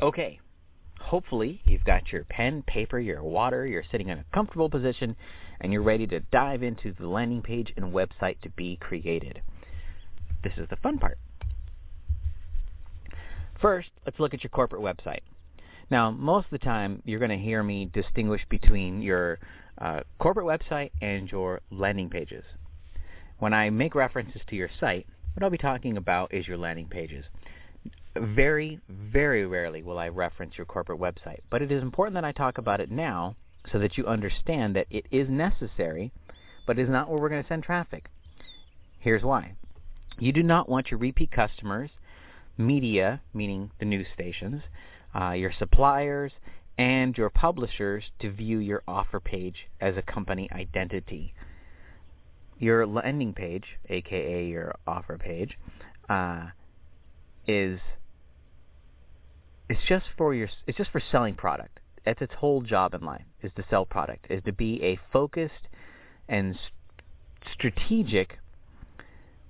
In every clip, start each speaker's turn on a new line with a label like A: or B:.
A: Okay, hopefully you've got your pen, paper, your water, you're sitting in a comfortable position, and you're ready to dive into the landing page and website to be created. This is the fun part. First, let's look at your corporate website. Now, most of the time, you're going to hear me distinguish between your corporate website and your landing pages. When I make references to your site, what I'll be talking about is your landing pages. Very, very rarely will I reference your corporate website, but it is important that I talk about it now so that you understand that it is necessary, but it is not where we're going to send traffic. Here's why. You do not want your repeat customers, media, meaning the news stations, your suppliers, and your publishers to view your offer page as a company identity. Your landing page, aka your offer page, it's just for selling product. That's its whole job in life, is to sell product, is to be a focused and strategic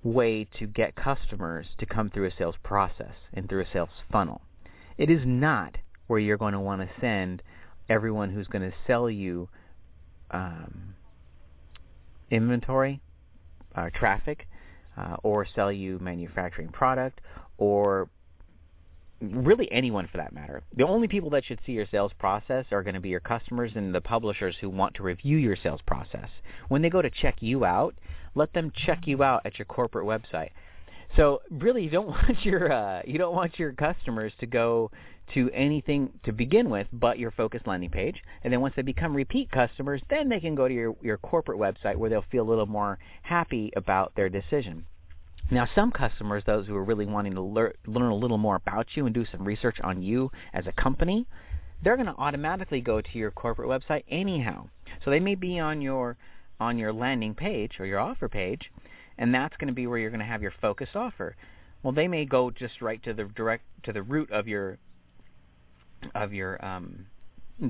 A: way to get customers to come through a sales process and through a sales funnel. It is not where you're going to want to send everyone who's going to sell you inventory, traffic, or sell you manufacturing product, or really anyone for that matter. The only people that should see your sales process are going to be your customers and the publishers who want to review your sales process. When they go to check you out, let them check you out at your corporate website. So really, you don't want your customers to go to anything to begin with but your focused landing page. And then once they become repeat customers, then they can go to your corporate website where they'll feel a little more happy about their decision. Now, some customers, those who are really wanting to learn a little more about you and do some research on you as a company, they're going to automatically go to your corporate website anyhow. So they may be on your landing page or your offer page, and that's going to be where you're going to have your focused offer. Well, they may go just right to the root of your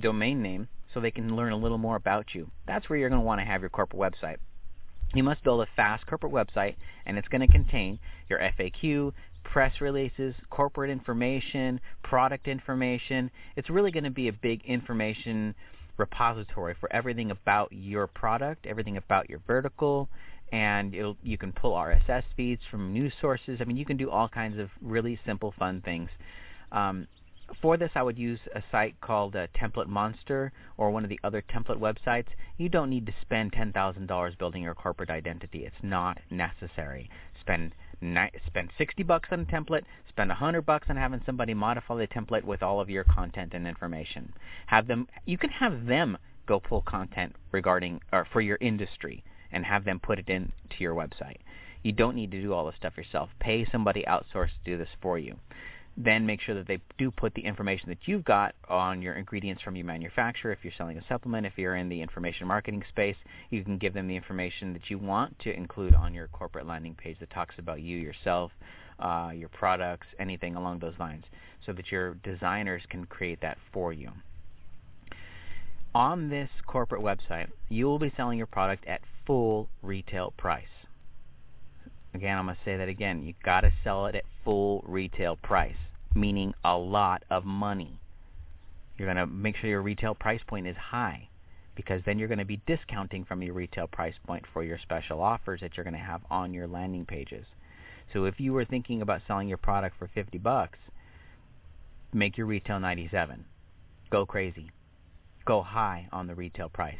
A: domain name, so they can learn a little more about you. That's where you're going to want to have your corporate website. You must build a fast corporate website, and it's going to contain your FAQ, press releases, corporate information, product information. It's really going to be a big information repository for everything about your product, everything about your vertical, and you can pull RSS feeds from news sources. I mean, you can do all kinds of really simple, fun things. For this, I would use a site called Template Monster or one of the other template websites. You don't need to spend $10,000 building your corporate identity. It's not necessary. Spend $60 on a template. Spend $100 on having somebody modify the template with all of your content and information. You can have them go pull content regarding or for your industry and have them put it into your website. You don't need to do all this stuff yourself. Pay somebody outsourced to do this for you. Then make sure that they do put the information that you've got on your ingredients from your manufacturer. If you're selling a supplement, if you're in the information marketing space, you can give them the information that you want to include on your corporate landing page that talks about you, yourself, your products, anything along those lines, so that your designers can create that for you. On this corporate website, you will be selling your product at full retail price. Again, I'm going to say that again. You've got to sell it at full retail price, meaning a lot of money. You're going to make sure your retail price point is high, because then you're going to be discounting from your retail price point for your special offers that you're going to have on your landing pages. So if you were thinking about selling your product for $50, make your retail $97. Go crazy. Go high on the retail price.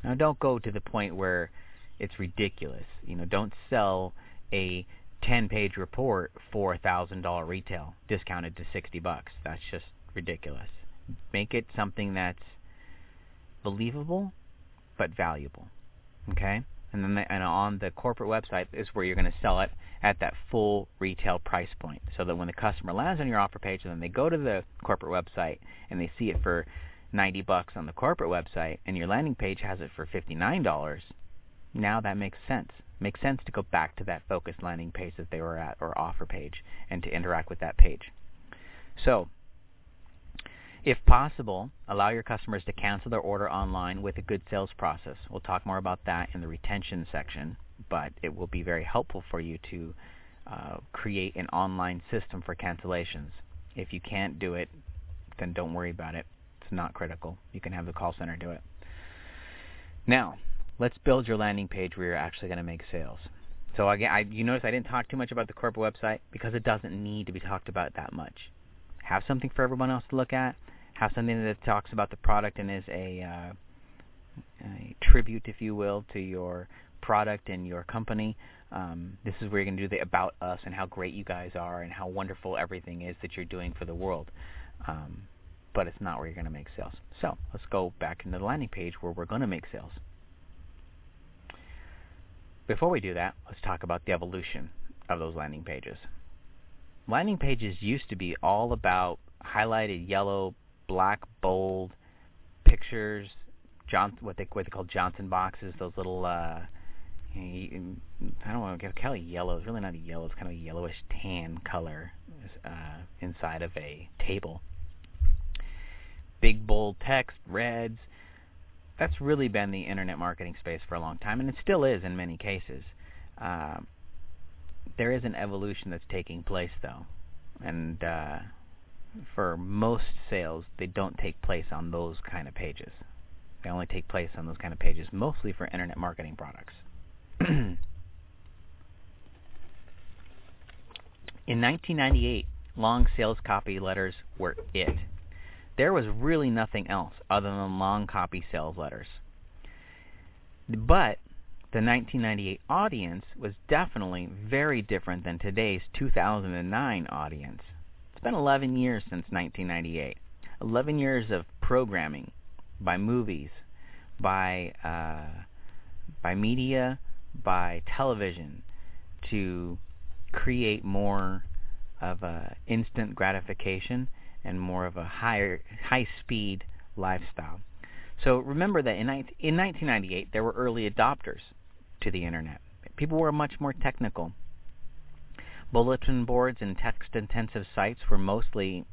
A: Now, don't go to the point where it's ridiculous. Don't sell a 10-page report for $1,000 retail, discounted to $60. That's just ridiculous. Make it something that's believable but valuable. Okay? And on the corporate website is where you're going to sell it at that full retail price point, so that when the customer lands on your offer page and then they go to the corporate website and they see it for $90 on the corporate website and your landing page has it for $59, now that makes sense. Makes sense to go back to that focused landing page that they were at, or offer page, and to interact with that page. So, if possible, allow your customers to cancel their order online with a good sales process. We'll talk more about that in the retention section, but it will be very helpful for you to create an online system for cancellations. If you can't do it, then don't worry about it. It's not critical. You can have the call center do it. Now, let's build your landing page where you're actually going to make sales. So again, you notice I didn't talk too much about the corporate website because it doesn't need to be talked about that much. Have something for everyone else to look at. Have something that talks about the product and is a tribute, if you will, to your product and your company. This is where you're going to do the About Us and how great you guys are and how wonderful everything is that you're doing for the world. But it's not where you're going to make sales. So let's go back into the landing page where we're going to make sales. Before we do that, let's talk about the evolution of those landing pages. Landing pages used to be all about highlighted yellow, black, bold pictures, what they call Johnson boxes, those little, I don't want to call it yellow. It's really not a yellow. It's kind of a yellowish tan color inside of a table. Big, bold text, reds. That's really been the internet marketing space for a long time, and it still is in many cases. There is an evolution that's taking place, though, and for most sales, they don't take place on those kind of pages. They only take place on those kind of pages, mostly for internet marketing products. In 1998, long sales copy letters were it. There was really nothing else other than long copy sales letters. But the 1998 audience was definitely very different than today's 2009 audience. It's been 11 years since 1998. 11 years of programming by movies, by media, by television to create more of a instant gratification and more of a high-speed lifestyle. So remember that in 1998, there were early adopters to the internet. People were much more technical. Bulletin boards and text-intensive sites were mostly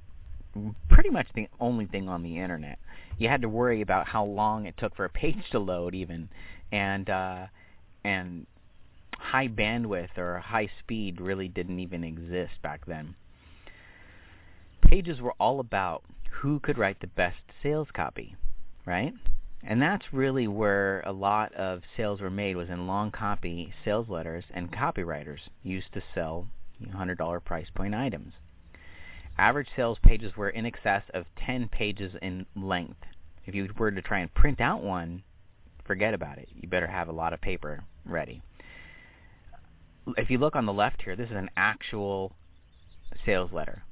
A: pretty much the only thing on the internet. You had to worry about how long it took for a page to load even, and high bandwidth or high speed really didn't even exist back then. Pages were all about who could write the best sales copy, right? And that's really where a lot of sales were made, was in long copy sales letters, and copywriters used to sell $100 price point items. Average sales pages were in excess of 10 pages in length. If you were to try and print out one, forget about it. You better have a lot of paper ready. If you look on the left here, this is an actual sales letter.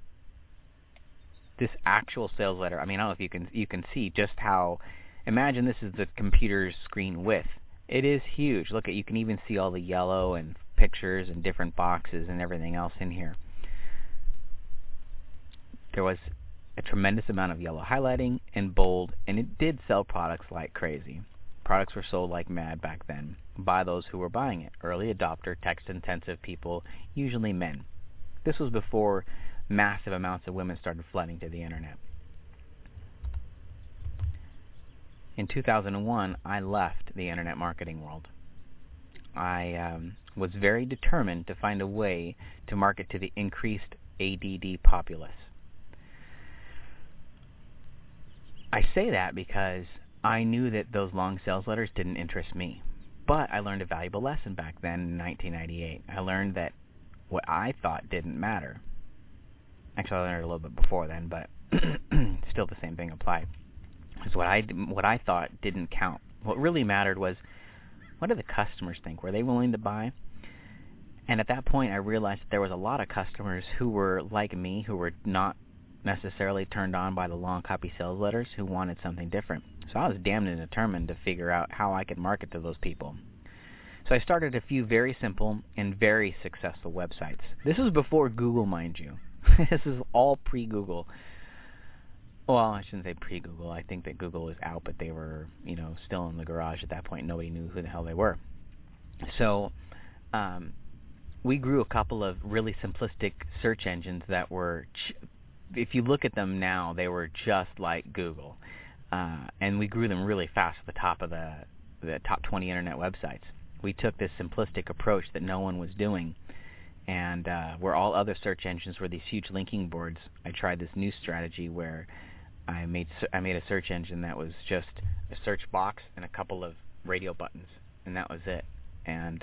A: This actual sales letter, I mean, I don't know if you can see just how, imagine this is the computer's screen width. It is huge. Look, you can even see all the yellow and pictures and different boxes and everything else in here. There was a tremendous amount of yellow highlighting and bold, and it did sell products like crazy. Products were sold like mad back then by those who were buying it. Early adopter, text-intensive people, usually men. This was before massive amounts of women started flooding to the internet. In 2001, I left the internet marketing world. I was very determined to find a way to market to the increased ADD populace. I say that because I knew that those long sales letters didn't interest me. But I learned a valuable lesson back then in 1998. I learned that what I thought didn't matter. Actually, I learned it a little bit before then, but still the same thing applied. Because what I thought didn't count. What really mattered was, what did the customers think? Were they willing to buy? And at that point, I realized that there was a lot of customers who were like me, who were not necessarily turned on by the long copy sales letters, who wanted something different. So I was damned and determined to figure out how I could market to those people. So I started a few very simple and very successful websites. This was before Google, mind you. This is all pre-Google. Well, I shouldn't say pre-Google. I think that Google was out, but they were, still in the garage at that point. Nobody knew who the hell they were. So we grew a couple of really simplistic search engines that were, if you look at them now, they were just like Google. And we grew them really fast at the top of the top 20 internet websites. We took this simplistic approach that no one was doing, And where all other search engines were these huge linking boards, I tried this new strategy where I made a search engine that was just a search box and a couple of radio buttons, and that was it. And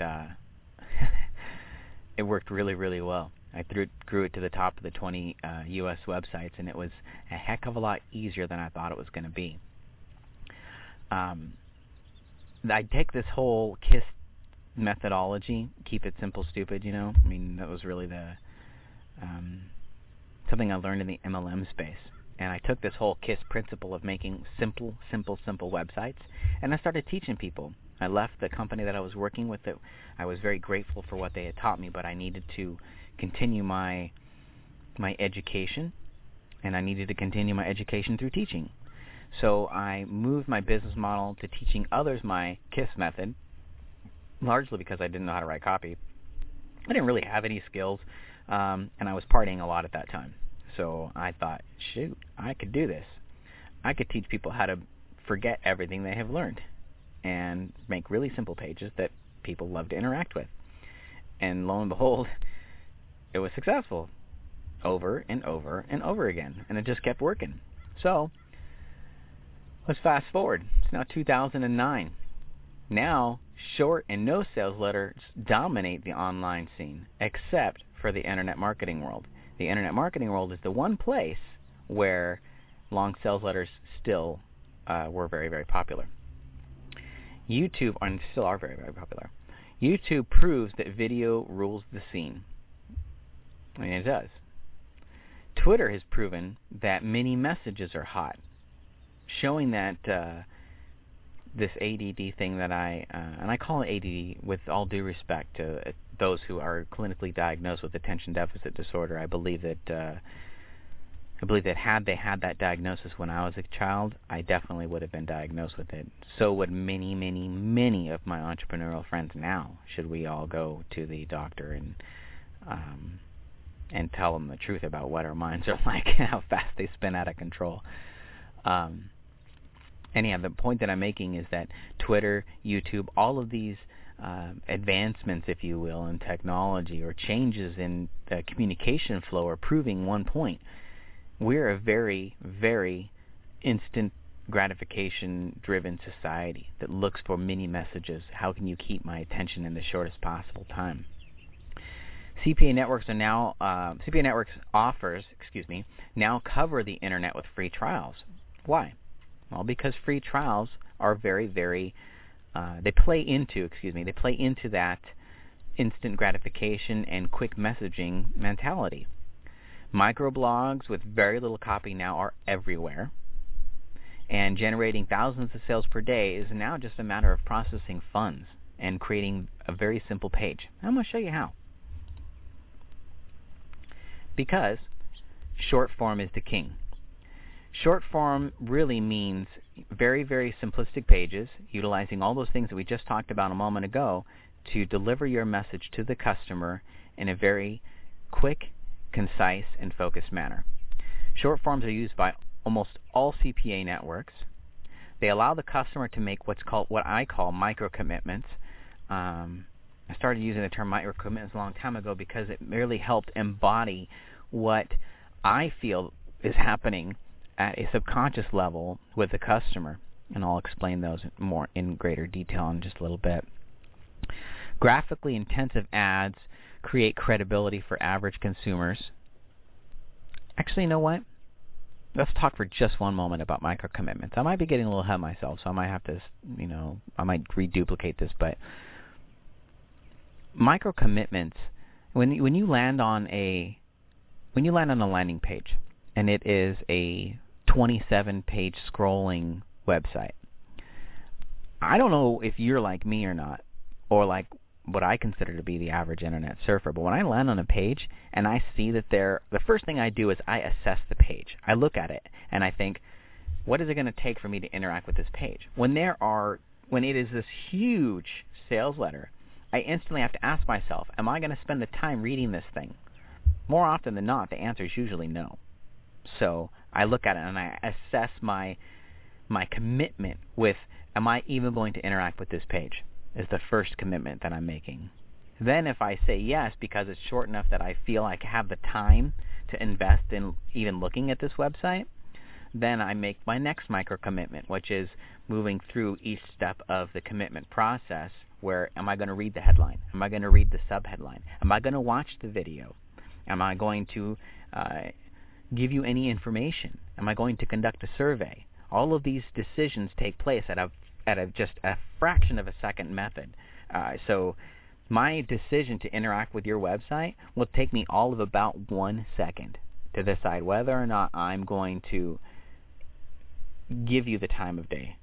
A: it worked really, really well. I grew it to the top of the 20 U.S. websites, and it was a heck of a lot easier than I thought it was going to be. I take this whole KISS methodology, keep it simple, stupid, you know. I mean, that was really the something I learned in the MLM space. And I took this whole KISS principle of making simple websites, and I started teaching people. I left the company that I was working with. That I was very grateful for what they had taught me, but I needed to continue my education, and I needed to continue my education through teaching. So I moved my business model to teaching others my KISS method, largely because I didn't know how to write copy. I didn't really have any skills, and I was partying a lot at that time. So I thought, shoot, I could do this. I could teach people how to forget everything they have learned and make really simple pages that people love to interact with. And lo and behold, it was successful over and over and over again, and it just kept working. So let's fast forward. It's now 2009. Now, short and no sales letters dominate the online scene, except for the internet marketing world. The internet marketing world is the one place where long sales letters still were very, very popular. YouTube, and still are very, very popular. YouTube proves that video rules the scene. I mean, it does. Twitter has proven that mini messages are hot, showing that this ADD thing that and I call it ADD with all due respect to those who are clinically diagnosed with attention deficit disorder. I believe that had they had that diagnosis when I was a child, I definitely would have been diagnosed with it. So would many, many, many of my entrepreneurial friends now, should we all go to the doctor and tell them the truth about what our minds are like and how fast they spin out of control. Anyhow, the point that I'm making is that Twitter, YouTube, all of these advancements, if you will, in technology or changes in the communication flow are proving one point. We're a very, very instant gratification-driven society that looks for mini messages. How can you keep my attention in the shortest possible time? CPA networks offers now cover the internet with free trials. Why? Well, because free trials are very, very they play into that instant gratification and quick messaging mentality. Microblogs with very little copy now are everywhere, and generating thousands of sales per day is now just a matter of processing funds and creating a very simple page. I'm going to show you how. Because short form is the king. Short form really means very, very simplistic pages, utilizing all those things that we just talked about a moment ago to deliver your message to the customer in a very quick, concise, and focused manner. Short forms are used by almost all CPA networks. They allow the customer to make what I call micro commitments. I started using the term micro commitments a long time ago because it merely helped embody what I feel is happening at a subconscious level with the customer, and I'll explain those more in greater detail in just a little bit. Graphically intensive ads create credibility for average consumers. Actually, you know what? Let's talk for just one moment about micro commitments. I might be getting a little ahead of myself, so I might have to, I might reduplicate this, but micro commitments, when you land on a landing page and it is a 27-page scrolling website, I don't know if you're like me or not, or like what I consider to be the average internet surfer, but when I land on a page and I see that the first thing I do is I assess the page. I look at it and I think, what is it going to take for me to interact with this page? When it is this huge sales letter, I instantly have to ask myself, am I going to spend the time reading this thing? More often than not, the answer is usually no. So I look at it and I assess my commitment with, am I even going to interact with this page? Is the first commitment that I'm making. Then if I say yes because it's short enough that I feel I have the time to invest in even looking at this website, then I make my next micro commitment, which is moving through each step of the commitment process. Where am I going to read the headline? Am I going to read the subheadline? Am I going to watch the video? Am I going to give you any information? Am I going to conduct a survey? All of these decisions take place at just a fraction of a second method. So my decision to interact with your website will take me all of about 1 second to decide whether or not I'm going to give you the time of day.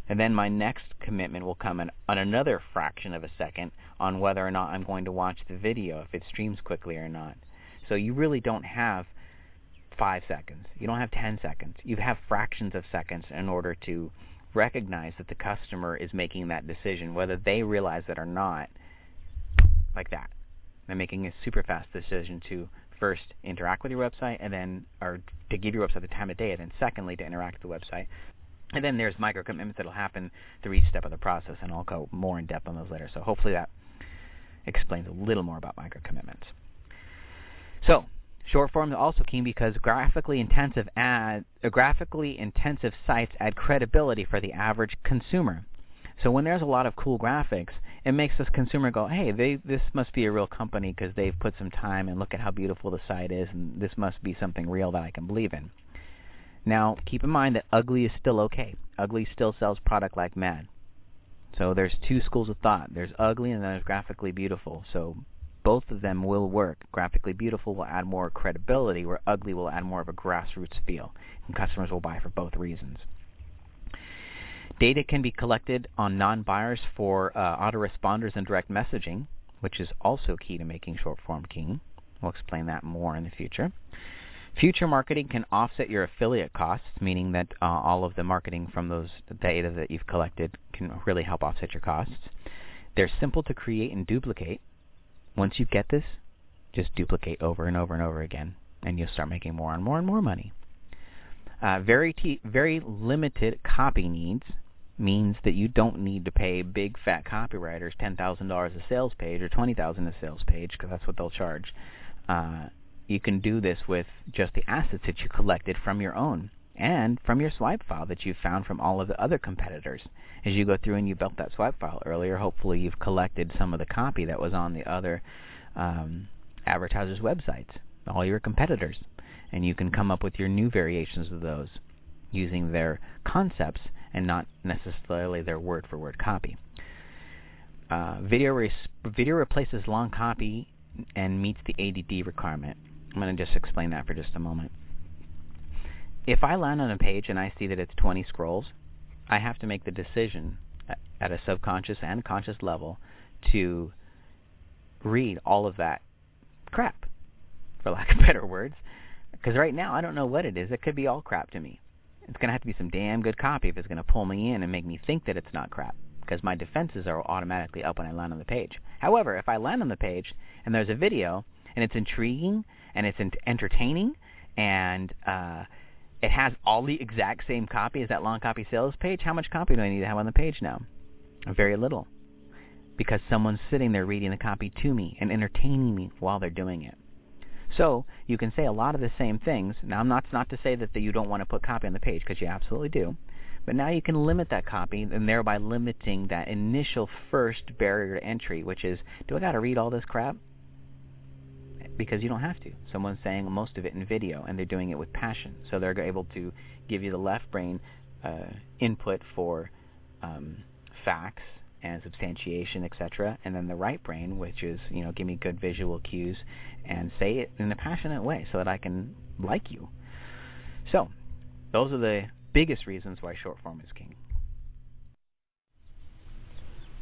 A: And then my next commitment will come on another fraction of a second on whether or not I'm going to watch the video, if it streams quickly or not. So you really don't have 5 seconds. You don't have 10 seconds. You have fractions of seconds in order to recognize that the customer is making that decision, whether they realize it or not, like that. They're making a super fast decision to first interact with your website, and then, or to give your website the time of day, and then secondly to interact with the website. And then there's micro commitments that will happen through each step of the process, and I'll go more in depth on those later. So hopefully that explains a little more about micro commitments. So short form is also key because graphically intensive sites add credibility for the average consumer. So when there's a lot of cool graphics, it makes this consumer go, hey, this must be a real company because they've put some time, and look at how beautiful the site is, and this must be something real that I can believe in. Now, keep in mind that ugly is still okay. Ugly still sells product like mad. So there's two schools of thought. There's ugly and then there's graphically beautiful. So both of them will work. Graphically beautiful will add more credibility, where ugly will add more of a grassroots feel. And customers will buy for both reasons. Data can be collected on non-buyers for autoresponders and direct messaging, which is also key to making short-form king. We'll explain that more in the future. Future marketing can offset your affiliate costs, meaning that all of the marketing from those data that you've collected can really help offset your costs. They're simple to create and duplicate. Once you get this, just duplicate over and over and over again, and you'll start making more and more and more money. Very limited copy needs means that you don't need to pay big fat copywriters $10,000 a sales page or $20,000 a sales page, because that's what they'll charge. You can do this with just the assets that you collected from your own and from your swipe file that you found from all of the other competitors. As you go through and you built that swipe file earlier, hopefully you've collected some of the copy that was on the other advertisers' websites, all your competitors, and you can come up with your new variations of those using their concepts and not necessarily their word-for-word copy. Video replaces long copy and meets the ADD requirement. I'm going to just explain that for just a moment. If I land on a page and I see that it's 20 scrolls, I have to make the decision at a subconscious and conscious level to read all of that crap, for lack of better words. Because right now I don't know what it is. It could be all crap to me. It's going to have to be some damn good copy if it's going to pull me in and make me think that it's not crap, because my defenses are automatically up when I land on the page. However, if I land on the page and there's a video and it's intriguing and it's entertaining and it has all the exact same copy as that long copy sales page, how much copy do I need to have on the page now? Very little, because someone's sitting there reading the copy to me and entertaining me while they're doing it. So you can say a lot of the same things. Now, I'm not to say that you don't want to put copy on the page, because you absolutely do. But now you can limit that copy, and thereby limiting that initial first barrier to entry, which is, do I got to read all this crap? Because you don't have to. Someone's saying most of it in video, and they're doing it with passion. So they're able to give you the left brain input for facts and substantiation, etc., and then the right brain, which is, give me good visual cues and say it in a passionate way so that I can like you. So those are the biggest reasons why short form is king.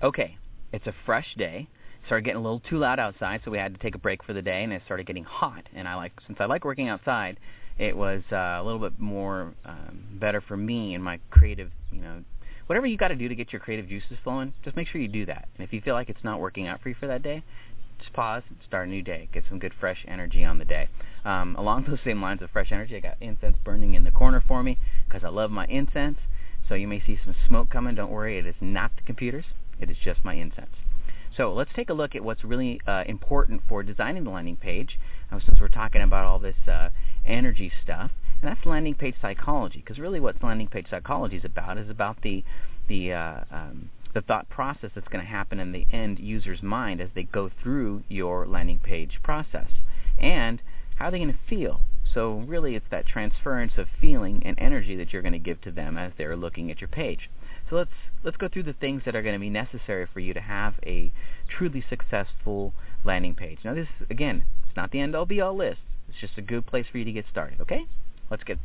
A: Okay, it's a fresh day. It started getting a little too loud outside, so we had to take a break for the day, and it started getting hot. And since I like working outside, it was a little bit more better for me and my creative, whatever you got to do to get your creative juices flowing, just make sure you do that. And if you feel like it's not working out for you for that day, just pause and start a new day. Get some good fresh energy on the day. Along those same lines of fresh energy, I got incense burning in the corner for me because I love my incense. So you may see some smoke coming. Don't worry, it is not the computers. It is just my incense. So let's take a look at what's really important for designing the landing page, since we're talking about all this energy stuff, and that's landing page psychology. Because really, what landing page psychology is about the thought process that's going to happen in the end user's mind as they go through your landing page process, and how they're going to feel. So really, it's that transference of feeling and energy that you're going to give to them as they're looking at your page. So let's go through the things that are going to be necessary for you to have a truly successful landing page. Now, this, again, it's not the end-all be-all list. It's just a good place for you to get started. Okay? Let's get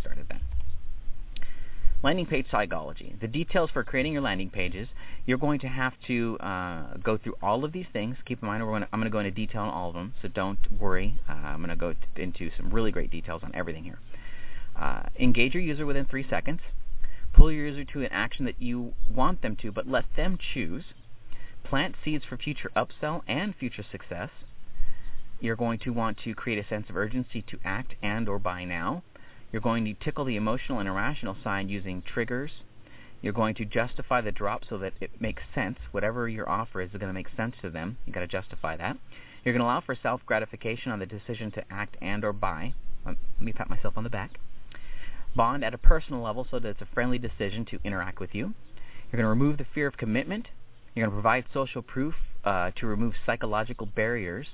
A: started then. Landing page psychology. The details for creating your landing pages. You're going to have to go through all of these things. Keep in mind, I'm going to go into detail on all of them, so don't worry. I'm going to go into some really great details on everything here. Engage your user within 3 seconds. Pull your user to an action that you want them to, but let them choose. Plant seeds for future upsell and future success. You're going to want to create a sense of urgency to act and or buy now. You're going to tickle the emotional and irrational side using triggers. You're going to justify the drop so that it makes sense. Whatever your offer is going to make sense to them. You've got to justify that. You're going to allow for self-gratification on the decision to act and or buy. Let me pat myself on the back. Bond at a personal level so that it's a friendly decision to interact with you. You're going to remove the fear of commitment. You're going to provide social proof to remove psychological barriers.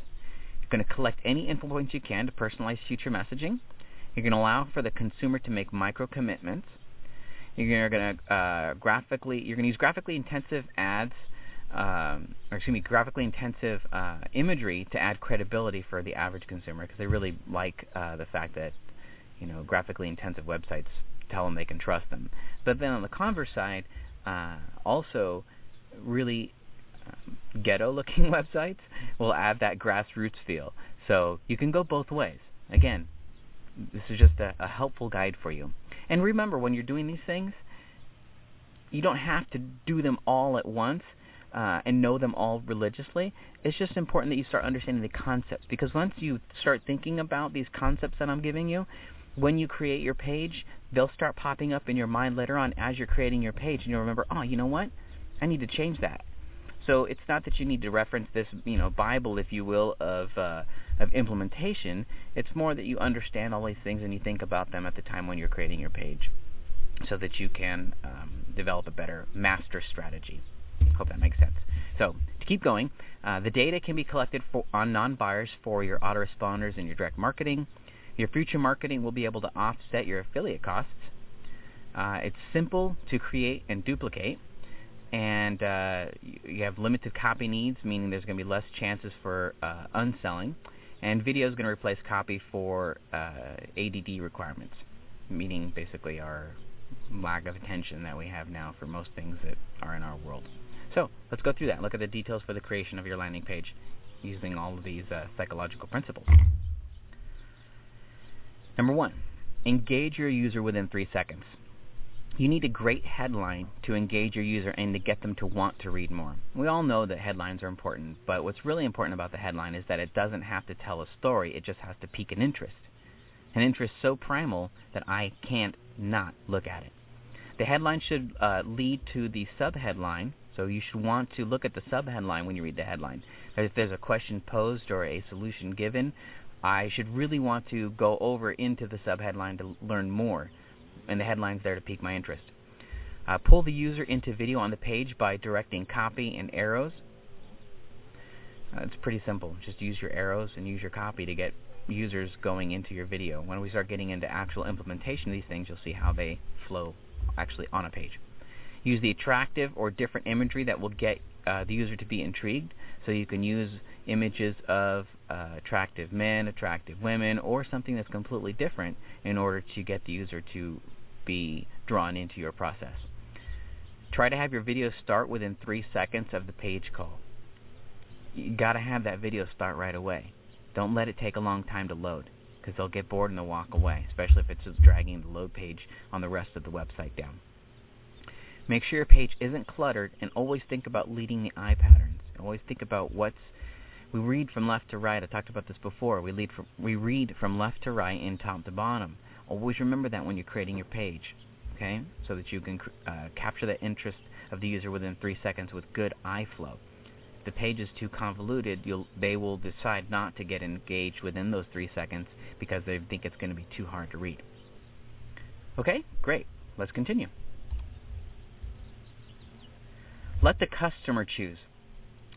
A: You're going to collect any info points you can to personalize future messaging. You're going to allow for the consumer to make micro commitments. You're going to use graphically intensive ads, graphically intensive imagery to add credibility for the average consumer, because they really like the fact that graphically intensive websites tell them they can trust them. But then on the converse side, also really ghetto-looking websites will add that grassroots feel. So you can go both ways. Again, this is just a helpful guide for you. And remember, when you're doing these things, you don't have to do them all at once and know them all religiously. It's just important that you start understanding the concepts, because once you start thinking about these concepts that I'm giving you, when you create your page, they'll start popping up in your mind later on as you're creating your page, and you'll remember, oh, you know what? I need to change that. So it's not that you need to reference this, Bible, if you will, of implementation. It's more that you understand all these things and you think about them at the time when you're creating your page, so that you can develop a better master strategy. Hope that makes sense. So to keep going, the data can be collected on non-buyers for your autoresponders and your direct marketing. Your future marketing will be able to offset your affiliate costs. It's simple to create and duplicate, and you have limited copy needs, meaning there's going to be less chances for unselling. And video is going to replace copy for ADD requirements, meaning basically our lack of attention that we have now for most things that are in our world. So let's go through that. Look at the details for the creation of your landing page using all of these psychological principles. Number 1, engage your user within 3 seconds. You need a great headline to engage your user and to get them to want to read more. We all know that headlines are important, but what's really important about the headline is that it doesn't have to tell a story, it just has to pique an interest. An interest so primal that I can't not look at it. The headline should lead to the subheadline, so you should want to look at the subheadline when you read the headline. If there's a question posed or a solution given, I should really want to go over into the subheadline to learn more, and the headline's there to pique my interest. Pull the user into video on the page by directing copy and arrows. It's pretty simple. Just use your arrows and use your copy to get users going into your video. When we start getting into actual implementation of these things, you'll see how they flow actually on a page. Use the attractive or different imagery that will get the user to be intrigued. So you can use images of attractive men, attractive women, or something that's completely different in order to get the user to be drawn into your process. Try to have your video start within 3 seconds of the page call. You got to have that video start right away. Don't let it take a long time to load, because they'll get bored and they'll walk away, especially if it's just dragging the load page on the rest of the website down. Make sure your page isn't cluttered, and always think about leading the eye patterns. Always think about we read from left to right. I talked about this before. We read from left to right and top to bottom. Always remember that when you're creating your page, okay? So that you can capture the interest of the user within 3 seconds with good eye flow. the page is too convoluted, they will decide not to get engaged within those 3 seconds because they think it's going to be too hard to read. Okay, great. Let's continue. Let the customer choose.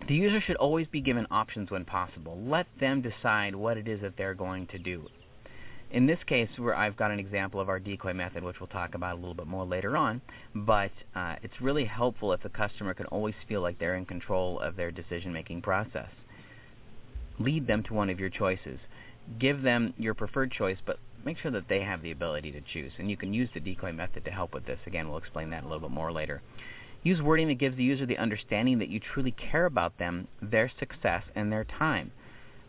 A: The user should always be given options when possible. Let them decide what it is that they're going to do. In this case, where I've got an example of our decoy method, which we'll talk about a little bit more later on, but it's really helpful if the customer can always feel like they're in control of their decision-making process. Lead them to one of your choices. Give them your preferred choice, but make sure that they have the ability to choose. And you can use the decoy method to help with this. Again, we'll explain that a little bit more later. Use wording that gives the user the understanding that you truly care about them, their success, and their time.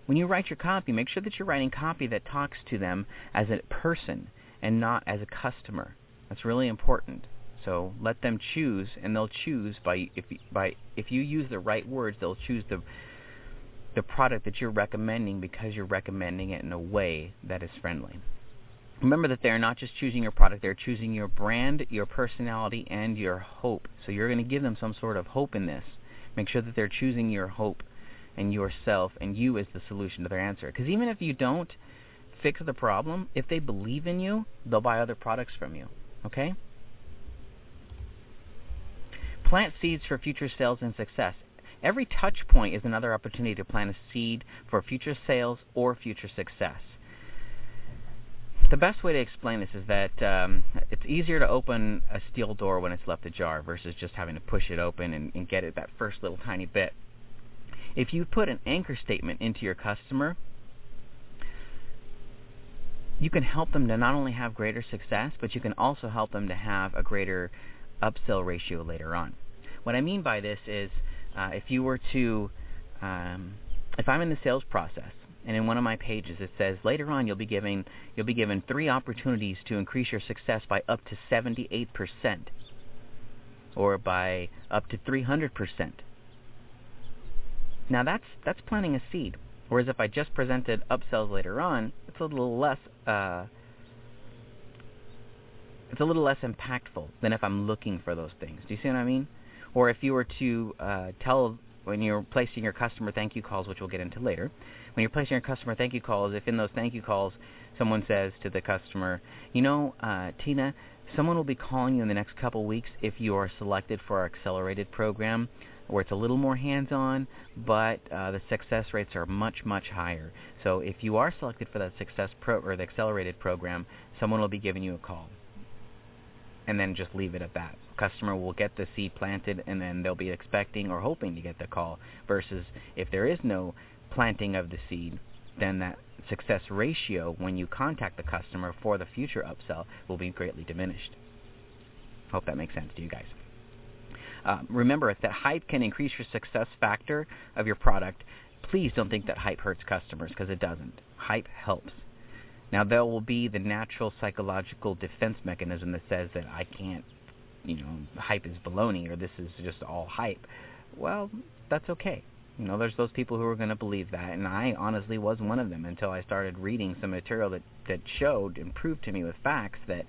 A: When you write your copy, make sure that you're writing copy that talks to them as a person and not as a customer. That's really important. So let them choose, and they'll choose if you use the right words, they'll choose the product that you're recommending because you're recommending it in a way that is friendly. Remember that they're not just choosing your product, they're choosing your brand, your personality, and your hope. So you're going to give them some sort of hope in this. Make sure that they're choosing your hope and yourself and you as the solution to their answer. Because even if you don't fix the problem, if they believe in you, they'll buy other products from you. Okay? Plant seeds for future sales and success. Every touch point is another opportunity to plant a seed for future sales or future success. The best way to explain this is that it's easier to open a steel door when it's left ajar versus just having to push it open and get it that first little tiny bit. If you put an anchor statement into your customer, you can help them to not only have greater success, but you can also help them to have a greater upsell ratio later on. What I mean by this is if you were to, if I'm in the sales process, and in one of my pages it says later on you'll be given 3 opportunities to increase your success by up to 78%, or by up to 300%. Now that's planting a seed. Whereas if I just presented upsells later on, it's a little less impactful than if I'm looking for those things. Do you see what I mean? Or if you were to tell, when you're placing your customer thank you calls, which we'll get into later, when you're placing your customer thank you calls, if in those thank you calls someone says to the customer, you know, Tina, someone will be calling you in the next couple weeks if you are selected for our accelerated program, where it's a little more hands-on, but the success rates are much, much higher. So if you are selected for that or the accelerated program, someone will be giving you a call. And then just leave it at that. Customer will get the seed planted, and then they'll be expecting or hoping to get the call, versus if there is no planting of the seed, then that success ratio when you contact the customer for the future upsell will be greatly diminished. Hope that makes sense to you guys. Remember, if that hype can increase your success factor of your product, please don't think that hype hurts customers, because it doesn't. Hype helps. Now, there will be the natural psychological defense mechanism that says that I can't, hype is baloney, or this is just all hype. Well, that's okay. There's those people who are going to believe that, and I honestly was one of them until I started reading some material that showed and proved to me with facts that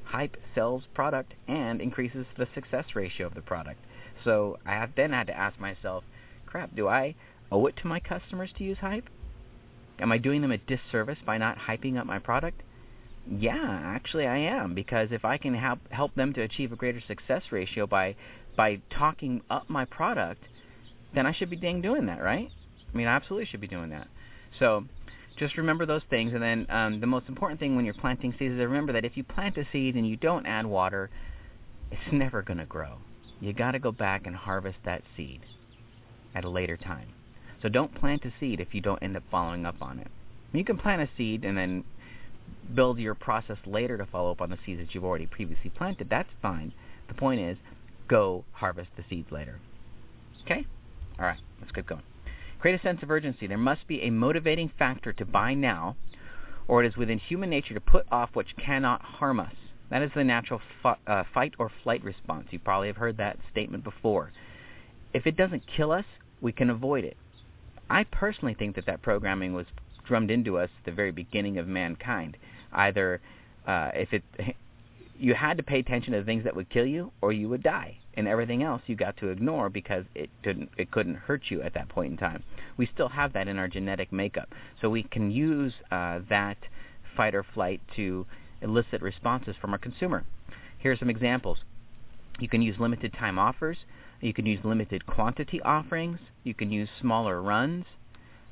A: hype sells product and increases the success ratio of the product. So I then had to ask myself, crap, do I owe it to my customers to use hype? Am I doing them a disservice by not hyping up my product? Yeah, actually I am, because if I can help them to achieve a greater success ratio by talking up my product, then I should be dang doing that, right? I mean, I absolutely should be doing that. So just remember those things, and then the most important thing when you're planting seeds is to remember that if you plant a seed and you don't add water, it's never going to grow. You got to go back and harvest that seed at a later time. So don't plant a seed if you don't end up following up on it. You can plant a seed and then build your process later to follow up on the seeds that you've already previously planted. That's fine. The point is, go harvest the seeds later. Okay? All right, let's get going. Create a sense of urgency. There must be a motivating factor to buy now, or it is within human nature to put off which cannot harm us. That is the natural fight or flight response. You probably have heard that statement before. If it doesn't kill us, we can avoid it. I personally think that programming was drummed into us at the very beginning of mankind. Either if you had to pay attention to the things that would kill you or you would die, and everything else you got to ignore because it couldn't hurt you at that point in time. We still have that in our genetic makeup, so we can use that fight or flight to elicit responses from our consumer. Here are some examples. You can use limited time offers. You can use limited quantity offerings. You can use smaller runs.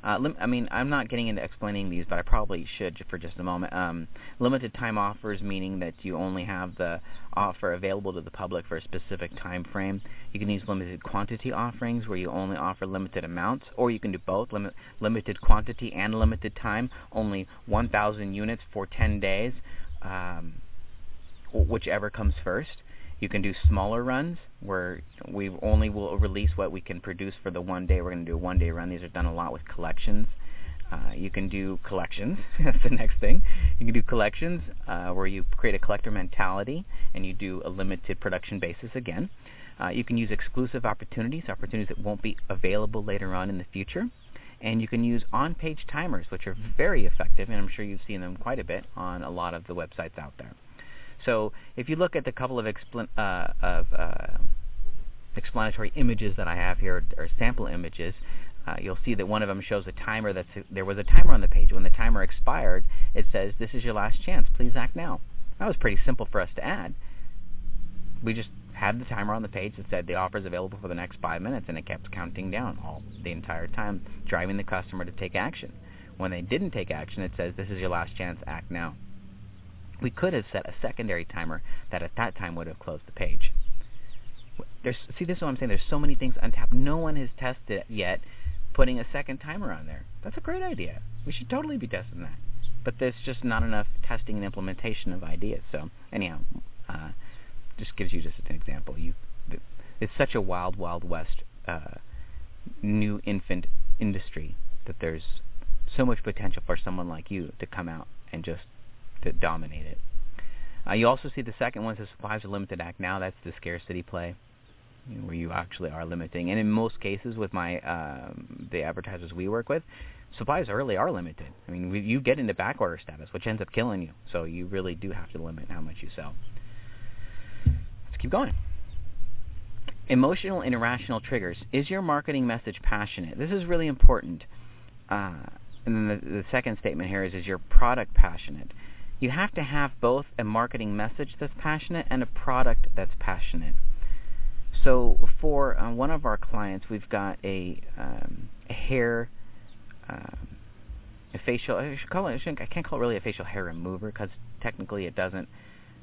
A: I'm not getting into explaining these, but I probably should for just a moment. Limited time offers, meaning that you only have the offer available to the public for a specific time frame. You can use limited quantity offerings, where you only offer limited amounts, or you can do both, limited quantity and limited time, only 1,000 units for 10 days, whichever comes first. You can do smaller runs, where we only will release what we can produce for the one day. We're going to do a one-day run. These are done a lot with collections. You can do collections. That's the next thing. You can do collections where you create a collector mentality, and you do a limited production basis again. You can use exclusive opportunities that won't be available later on in the future. And you can use on-page timers, which are very effective, and I'm sure you've seen them quite a bit on a lot of the websites out there. So if you look at the couple of explanatory images that I have here, or sample images, you'll see that one of them shows a timer. There was a timer on the page. When the timer expired, it says, "This is your last chance. Please act now." That was pretty simple for us to add. We just had the timer on the page that said the offer is available for the next 5 minutes, and it kept counting down the entire time, driving the customer to take action. When they didn't take action, it says, "This is your last chance. Act now." We could have set a secondary timer that at that time would have closed the page. See, this is what I'm saying. There's so many things untapped. No one has tested yet putting a second timer on there. That's a great idea. We should totally be testing that. But there's just not enough testing and implementation of ideas. So anyhow, just gives you just an example. It's such a wild, wild west new infant industry that there's so much potential for someone like you to come out and just to dominate it. You also see the second one says supplies are limited, act now. That's the scarcity play, where you actually are limiting. And in most cases with the advertisers we work with, supplies really are limited. I mean, you get into back order status, which ends up killing you. So you really do have to limit how much you sell. Let's keep going. Emotional and irrational triggers. Is your marketing message passionate? This is really important. And then the second statement here is your product passionate? You have to have both a marketing message that's passionate and a product that's passionate. So for one of our clients, we've got a facial. I can't call it really a facial hair remover, because technically it doesn't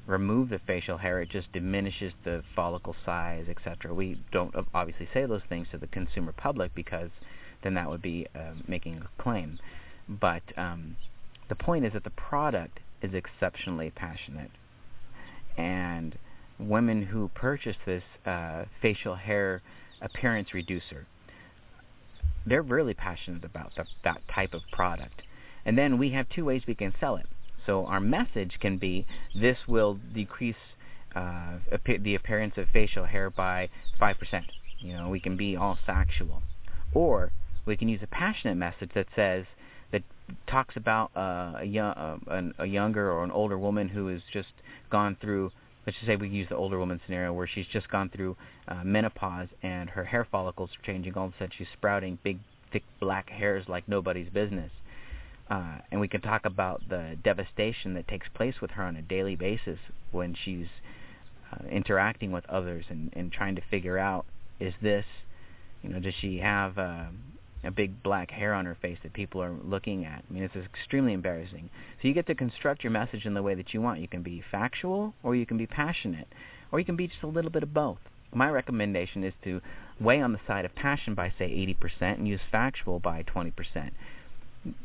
A: remove the facial hair. It just diminishes the follicle size, etc. We don't obviously say those things to the consumer public, because then that would be making a claim. But the point is that the product is exceptionally passionate, and women who purchase this facial hair appearance reducer, they're really passionate about that type of product. And then we have two ways we can sell it. So our message can be, this will decrease the appearance of facial hair by 5%. We can be all factual. Or we can use a passionate message that talks about a younger or an older woman who has just gone through, let's just say we use the older woman scenario, where she's just gone through menopause and her hair follicles are changing. All of a sudden she's sprouting big, thick black hairs like nobody's business. And we can talk about the devastation that takes place with her on a daily basis when she's interacting with others and trying to figure out, is this, does she have a big black hair on her face that people are looking at? I mean, it's extremely embarrassing. So you get to construct your message in the way that you want. You can be factual, or you can be passionate, or you can be just a little bit of both. My recommendation is to weigh on the side of passion by, say, 80% and use factual by 20%.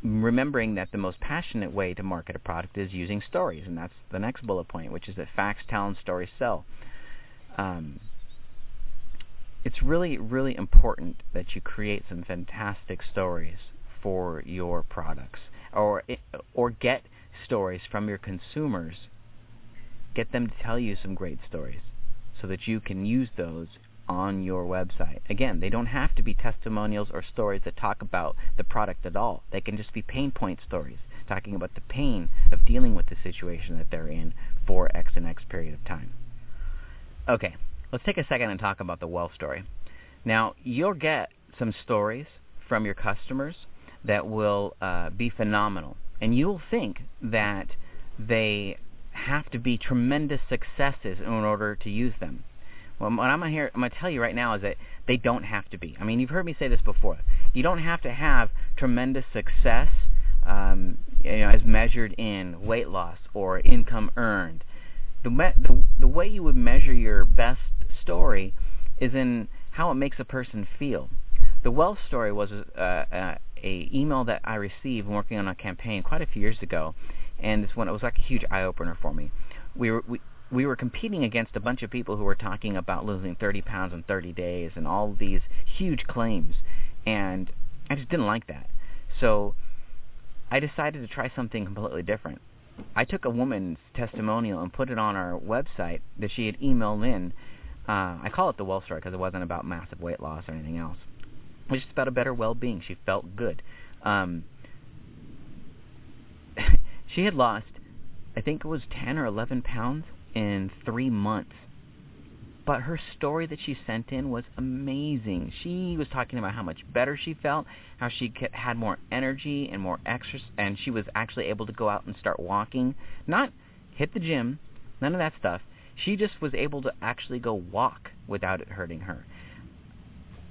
A: Remembering that the most passionate way to market a product is using stories, and that's the next bullet point, which is that facts tell and stories sell. It's really, really important that you create some fantastic stories for your products, or get stories from your consumers. Get them to tell you some great stories so that you can use those on your website. Again, they don't have to be testimonials or stories that talk about the product at all. They can just be pain point stories, talking about the pain of dealing with the situation that they're in for X and X period of time. Okay, let's take a second and talk about the wealth story. Now, you'll get some stories from your customers that will be phenomenal, and you'll think that they have to be tremendous successes in order to use them. Well, what I'm going to tell you right now is that they don't have to be. I mean, you've heard me say this before. You don't have to have tremendous success, as measured in weight loss or income earned. The way you would measure your best story is in how it makes a person feel. The wealth story was a email that I received working on a campaign quite a few years ago, and this one, it was like a huge eye opener for me. We were competing against a bunch of people who were talking about losing 30 pounds in 30 days and all these huge claims, and I just didn't like that. So I decided to try something completely different. I took a woman's testimonial and put it on our website that she had emailed in. I call it the wealth story because it wasn't about massive weight loss or anything else. It was just about a better well-being. She felt good. She had lost, I think it was 10 or 11 pounds in 3 months. But her story that she sent in was amazing. She was talking about how much better she felt, how she had more energy and more exercise, and she was actually able to go out and start walking. Not hit the gym, none of that stuff. She just was able to actually go walk without it hurting her.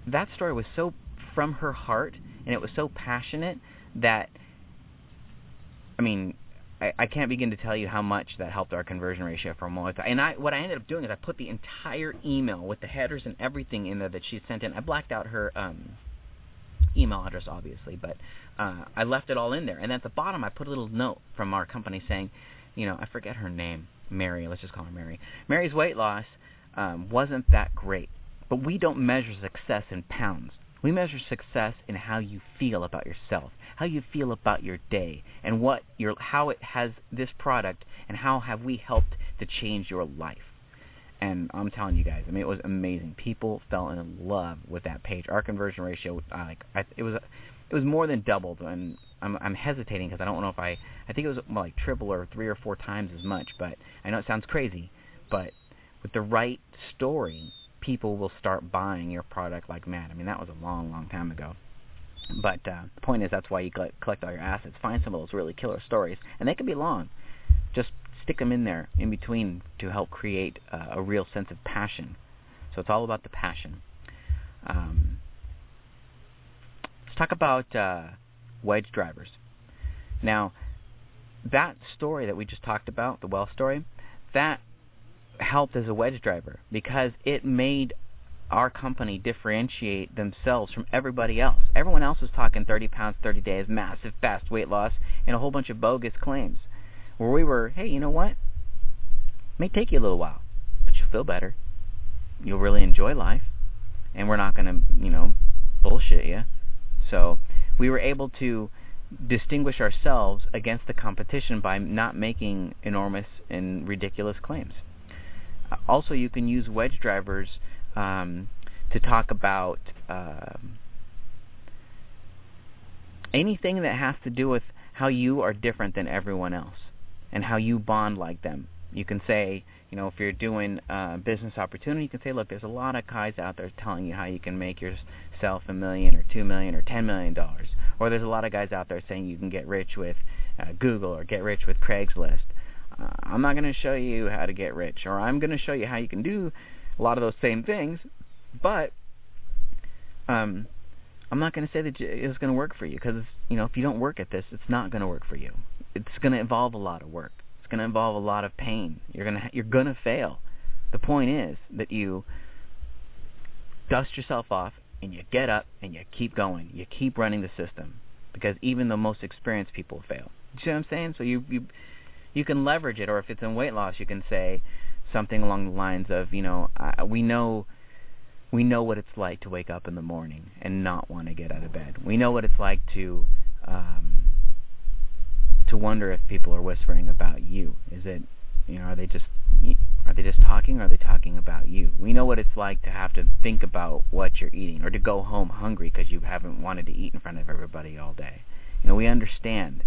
A: That story was so from her heart, and it was so passionate that, I mean, I can't begin to tell you how much that helped our conversion ratio for a moment. And what I ended up doing is I put the entire email with the headers and everything in there that she sent in. I blacked out her email address, obviously, but I left it all in there. And at the bottom, I put a little note from our company saying, I forget her name, Mary. Let's just call her Mary. Mary's weight loss wasn't that great, but we don't measure success in pounds. We measure success in how you feel about yourself, how you feel about your day, and how it has this product, and how have we helped to change your life. And I'm telling you guys, I mean, it was amazing. People fell in love with that page. Our conversion ratio, it was more than doubled, and I'm hesitating because I don't know if I think it was like triple or 3 or 4 times as much. But I know it sounds crazy, but with the right story, people will start buying your product like mad. I mean, that was a long, long time ago. But the point is, that's why you collect all your assets. Find some of those really killer stories, and they can be long. Just stick them in there in between to help create a real sense of passion. So it's all about the passion. Let's talk about wedge drivers. Now, that story that we just talked about, the wealth story, that helped as a wedge driver because it made our company differentiate themselves from everybody else. Everyone else was talking 30 pounds, 30 days, massive, fast weight loss, and a whole bunch of bogus claims. Where we were, hey, you know what? It may take you a little while, but you'll feel better. You'll really enjoy life, and we're not going to, bullshit you. So we were able to distinguish ourselves against the competition by not making enormous and ridiculous claims. Also, you can use wedge drivers to talk about anything that has to do with how you are different than everyone else and how you bond like them. You can say, if you're doing business opportunity, you can say, look, there's a lot of guys out there telling you how you can make yourself $1 million or $2 million or $10 million. Or there's a lot of guys out there saying you can get rich with Google or get rich with Craigslist. I'm not going to show you how to get rich, or I'm going to show you how you can do a lot of those same things, but I'm not going to say that it's going to work for you because, if you don't work at this, it's not going to work for you. It's going to involve a lot of work. It's going to involve a lot of pain. You're going to fail. The point is that you dust yourself off and you get up and you keep going. You keep running the system because even the most experienced people fail. You see what I'm saying? So you can leverage it, or if it's in weight loss, you can say something along the lines of, we know what it's like to wake up in the morning and not want to get out of bed. We know what it's like to wonder if people are whispering about you. Is it, are they just talking, or are they talking about you? We know what it's like to have to think about what you're eating, or to go home hungry because you haven't wanted to eat in front of everybody all day. We understand.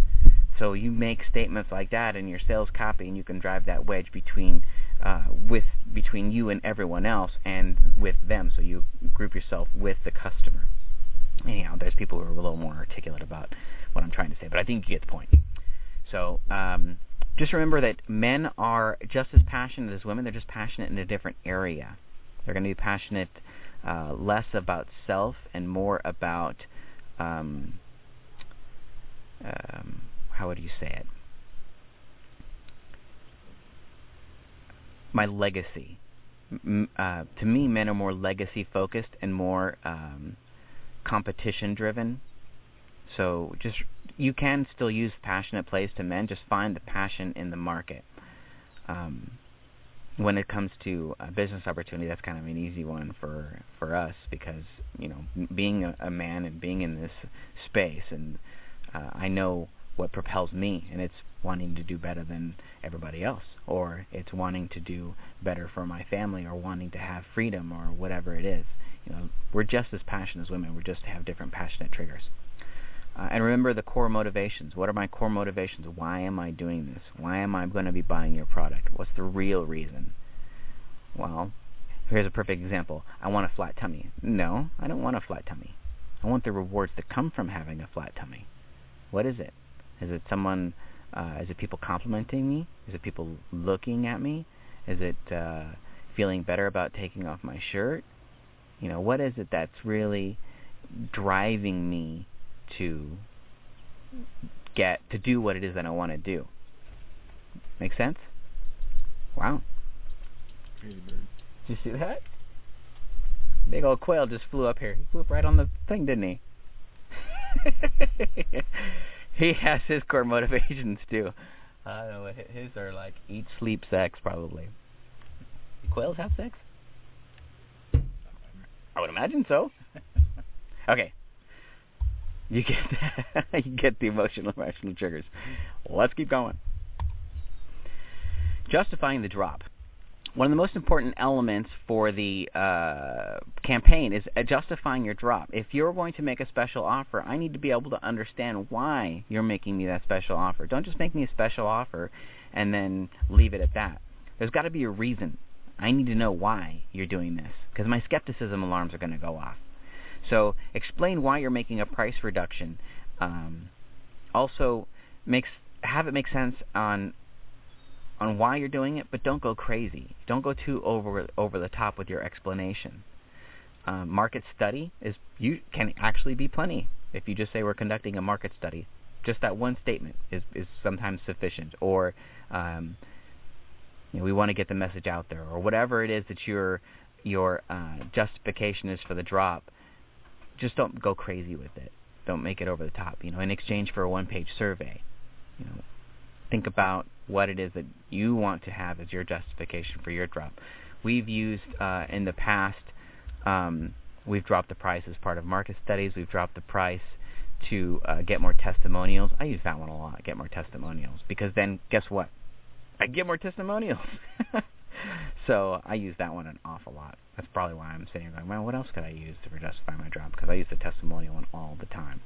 A: So you make statements like that in your sales copy, and you can drive that wedge between with between you and everyone else and with them. So you group yourself with the customer. Anyhow, there's people who are a little more articulate about what I'm trying to say, but I think you get the point. So just remember that men are just as passionate as women. They're just passionate in a different area. They're going to be passionate less about self and more about, how would you say it? My legacy. To me, men are more legacy focused and more competition driven. So just you can still use passionate plays to men. Just find the passion in the market. When it comes to a business opportunity, that's kind of an easy one for us because being a man and being in this space, and I know what propels me, and it's wanting to do better than everybody else, or it's wanting to do better for my family, or wanting to have freedom, or whatever it is. We're just as passionate as women. We just have different passionate triggers. And remember the core motivations. What are my core motivations? Why am I doing this? Why am I going to be buying your product? What's the real reason? Well, here's a perfect example. I want a flat tummy. No, I don't want a flat tummy. I want the rewards that come from having a flat tummy. What is it? Is it someone? Is it people complimenting me? Is it people looking at me? Is it feeling better about taking off my shirt? What is it that's really driving me to do what it is that I want to do? Make sense? Wow. Did you see that? Big old quail just flew up here. He flew up right on the thing, didn't he? He has his core motivations too. I don't know. His are like eat, sleep, sex, probably. Do quails have sex? I would imagine so. Okay. You get the emotional triggers. Let's keep going. Justifying the drop. One of the most important elements for the campaign is justifying your drop. If you're going to make a special offer, I need to be able to understand why you're making me that special offer. Don't just make me a special offer and then leave it at that. There's got to be a reason. I need to know why you're doing this, because my skepticism alarms are going to go off. So explain why you're making a price reduction. Also, have it make sense on why you're doing it, but don't go crazy. Don't go too over the top with your explanation. Market study can actually be plenty. If you just say we're conducting a market study, just that one statement is sometimes sufficient. Or we want to get the message out there, or whatever it is that your justification is for the drop. Just don't go crazy with it. Don't make it over the top. In exchange for a one-page survey, think about what it is that you want to have as your justification for your drop. We've used in the past, we've dropped the price as part of market studies. We've dropped the price to get more testimonials. I use that one a lot, get more testimonials, because then guess what? I get more testimonials. So I use that one an awful lot. That's probably why I'm sitting here going, well, what else could I use to justify my drop? Because I use the testimonial one all the time.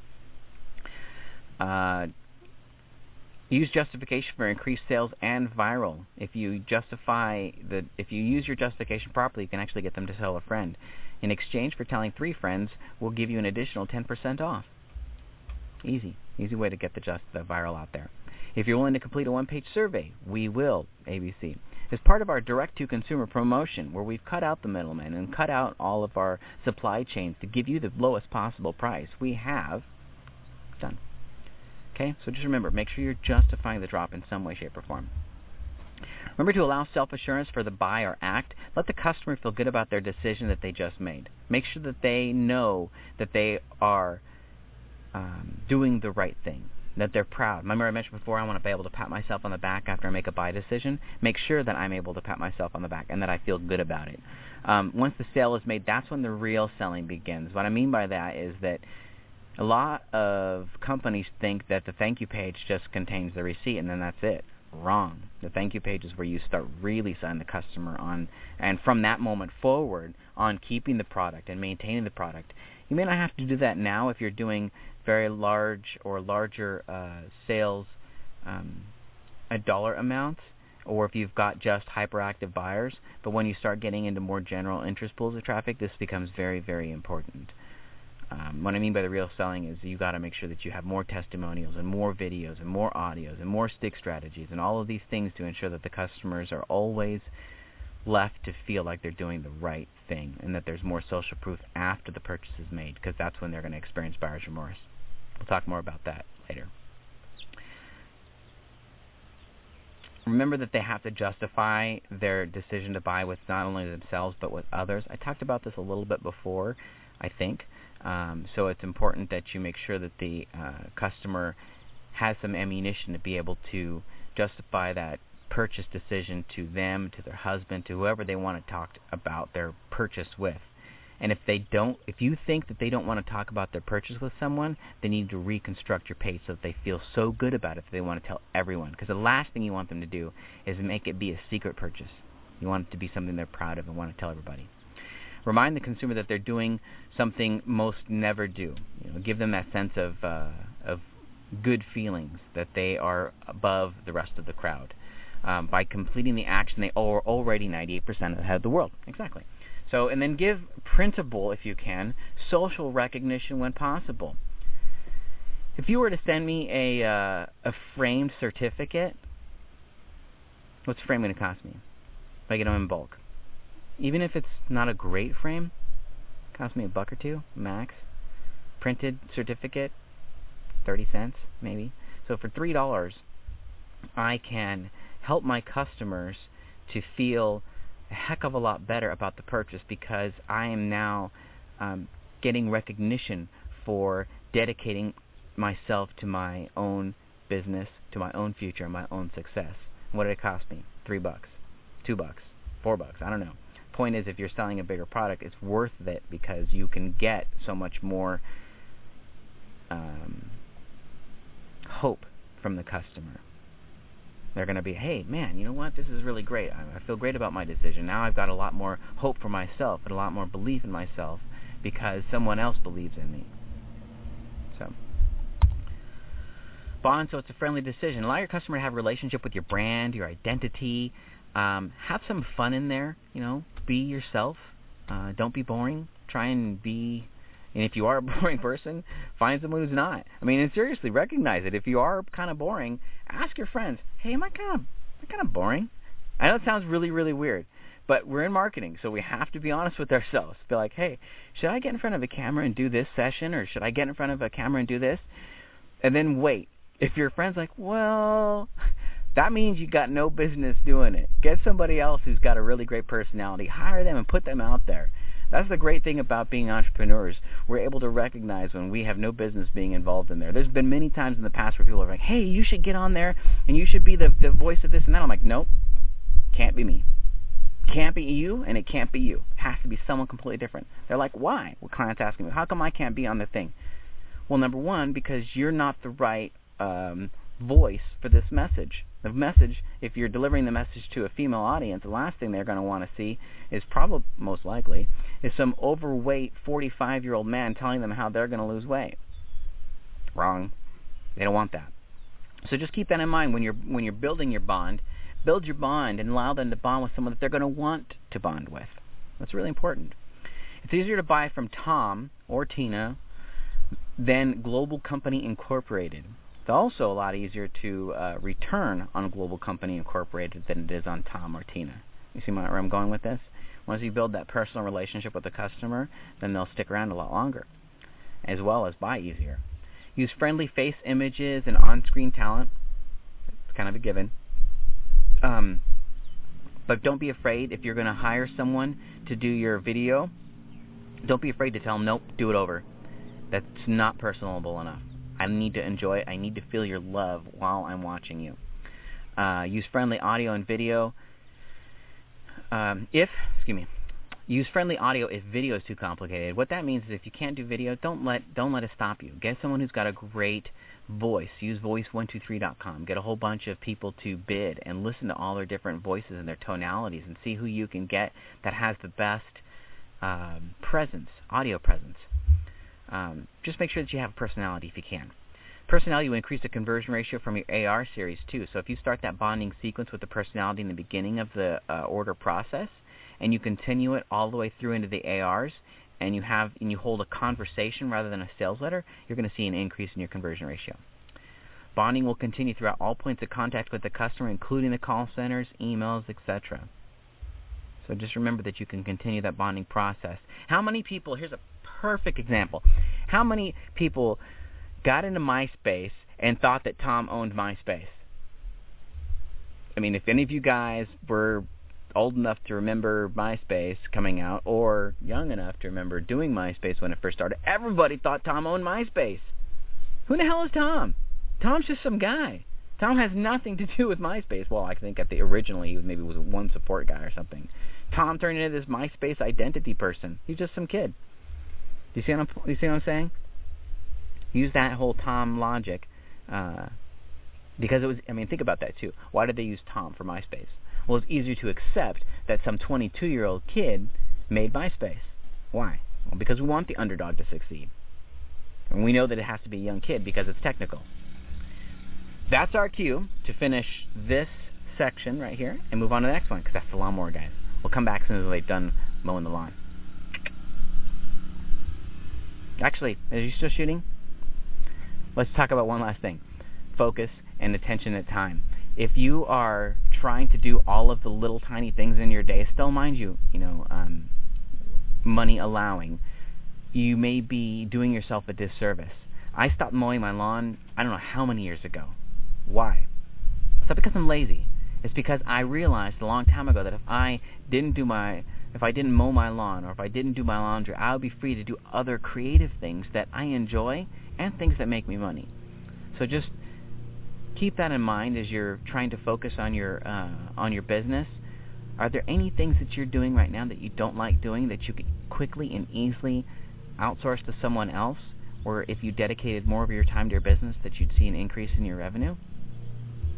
A: Use justification for increased sales and viral. If you use your justification properly, you can actually get them to tell a friend. In exchange for telling 3 friends, we'll give you an additional 10% off. Easy way to get the viral out there. If you're willing to complete a one-page survey, we will, ABC. As part of our direct-to-consumer promotion, where we've cut out the middlemen and cut out all of our supply chains to give you the lowest possible price, we have done. Okay, so just remember, make sure you're justifying the drop in some way, shape, or form. Remember to allow self-assurance for the buy or act. Let the customer feel good about their decision that they just made. Make sure that they know that they are doing the right thing, that they're proud. Remember I mentioned before, I want to be able to pat myself on the back after I make a buy decision. Make sure that I'm able to pat myself on the back and that I feel good about it. Once the sale is made, that's when the real selling begins. What I mean by that is that a lot of companies think that the thank you page just contains the receipt and then that's it. Wrong. The thank you page is where you start really selling the customer on, and from that moment forward, on keeping the product and maintaining the product. You may not have to do that now if you're doing very large or larger sales at dollar amounts, or if you've got just hyperactive buyers. But when you start getting into more general interest pools of traffic, this becomes very, very important. What I mean by the real selling is you got to make sure that you have more testimonials and more videos and more audios and more stick strategies and all of these things to ensure that the customers are always left to feel like they're doing the right thing and that there's more social proof after the purchase is made, because that's when they're going to experience buyer's remorse. We'll talk more about that later. Remember that they have to justify their decision to buy with not only themselves but with others. I talked about this a little bit before, I think. So it's important that you make sure that the customer has some ammunition to be able to justify that purchase decision to them, to their husband, to whoever they want to talk about their purchase with. And if you think that they don't want to talk about their purchase with someone, they need to reconstruct your page so that they feel so good about it that they want to tell everyone. Because the last thing you want them to do is make it be a secret purchase. You want it to be something they're proud of and want to tell everybody. Remind the consumer that they're doing something most never do. Give them that sense of good feelings, that they are above the rest of the crowd. By completing the action, they are already 98% ahead of the world. Exactly. So, and then give printable, if you can, social recognition when possible. If you were to send me a framed certificate, what's a frame going to cost me if I get them in bulk? Even if it's not a great frame, it costs me $1 or $2 max. Printed certificate, 30 cents maybe. So for $3, I can help my customers to feel a heck of a lot better about the purchase, because I am now getting recognition for dedicating myself to my own business, to my own future, and my own success. What did it cost me? $3, $2, $4, I don't know. Point is, if you're selling a bigger product, it's worth it because you can get so much more hope from the customer. They're going to be, hey, man, you know what? This is really great. I feel great about my decision. Now I've got a lot more hope for myself and a lot more belief in myself because someone else believes in me. So, bond so it's a friendly decision. Allow your customer to have a relationship with your brand, your identity. Have some fun in there. Be yourself. Don't be boring. Try and be. And if you are a boring person, find someone who's not. And seriously, recognize it. If you are kind of boring, ask your friends, hey, am I kind of boring? I know it sounds really, really weird, but we're in marketing, so we have to be honest with ourselves. Be like, hey, should I get in front of a camera and do this session, or should I get in front of a camera and do this? And then wait. If your friend's like, well, that means you got no business doing it. Get somebody else who's got a really great personality. Hire them and put them out there. That's the great thing about being entrepreneurs. We're able to recognize when we have no business being involved in there. There's been many times in the past where people are like, hey, you should get on there and you should be the voice of this and that. I'm like, nope, can't be me. Can't be you, and it can't be you. It has to be someone completely different. They're like, why? Well, clients asking me, how come I can't be on the thing? Well, number one, because you're not the right voice for this message. The message, if you're delivering the message to a female audience, the last thing they're going to want to see is probably, most likely, is some overweight 45-year-old man telling them how they're going to lose weight. Wrong. They don't want that. So just keep that in mind when you're building your bond. Build your bond and allow them to bond with someone that they're going to want to bond with. That's really important. It's easier to buy from Tom or Tina than Global Company Incorporated. It's also a lot easier to return on Global Company Incorporated than it is on Tom or Tina. You see where I'm going with this? Once you build that personal relationship with the customer, then they'll stick around a lot longer, as well as buy easier. Use friendly face images and on-screen talent. It's kind of a given. But don't be afraid if you're going to hire someone to do your video. Don't be afraid to tell them, nope, do it over. That's not personable enough. I need to enjoy it. I need to feel your love while I'm watching you. Use friendly audio and video. Use friendly audio if video is too complicated. What that means is if you can't do video, don't let it stop you. Get someone who's got a great voice. Use voice123.com. Get a whole bunch of people to bid and listen to all their different voices and their tonalities and see who you can get that has the best presence, audio presence. Just make sure that you have a personality if you can. Personality will increase the conversion ratio from your AR series too. So if you start that bonding sequence with the personality in the beginning of the order process, and you continue it all the way through into the ARs, and you hold a conversation rather than a sales letter, you're going to see an increase in your conversion ratio. Bonding will continue throughout all points of contact with the customer, including the call centers, emails, etc. So just remember that you can continue that bonding process. How many people, here's a perfect example, how many people got into MySpace and thought that Tom owned MySpace? I mean, if any of you guys were old enough to remember MySpace coming out, or young enough to remember doing MySpace when it first started, everybody thought Tom owned MySpace. Who the hell is Tom? Tom's just some guy. Tom has nothing to do with MySpace. Well, I think originally he maybe was one support guy or something. Tom turned into this MySpace identity person. He's just some kid. Do you see what I'm saying? Use that whole Tom logic, because it was. I mean, think about that too. Why did they use Tom for MySpace? Well, it's easier to accept that some 22-year-old kid made MySpace. Why? Well, because we want the underdog to succeed. And we know that it has to be a young kid because it's technical. That's our cue to finish this section right here and move on to the next one, because that's the lawnmower guys. We'll come back as soon as they've done mowing the lawn. Actually, are you still shooting? Let's talk about one last thing. Focus and attention at time. If you are trying to do all of the little tiny things in your day, still mind you, money allowing, you may be doing yourself a disservice. I stopped mowing my lawn, I don't know how many years ago. Why? It's not because I'm lazy. It's because I realized a long time ago that if I didn't mow my lawn, or if I didn't do my laundry, I would be free to do other creative things that I enjoy and things that make me money. So just keep that in mind as you're trying to focus on your business. Are there any things that you're doing right now that you don't like doing that you could quickly and easily outsource to someone else, or if you dedicated more of your time to your business that you'd see an increase in your revenue?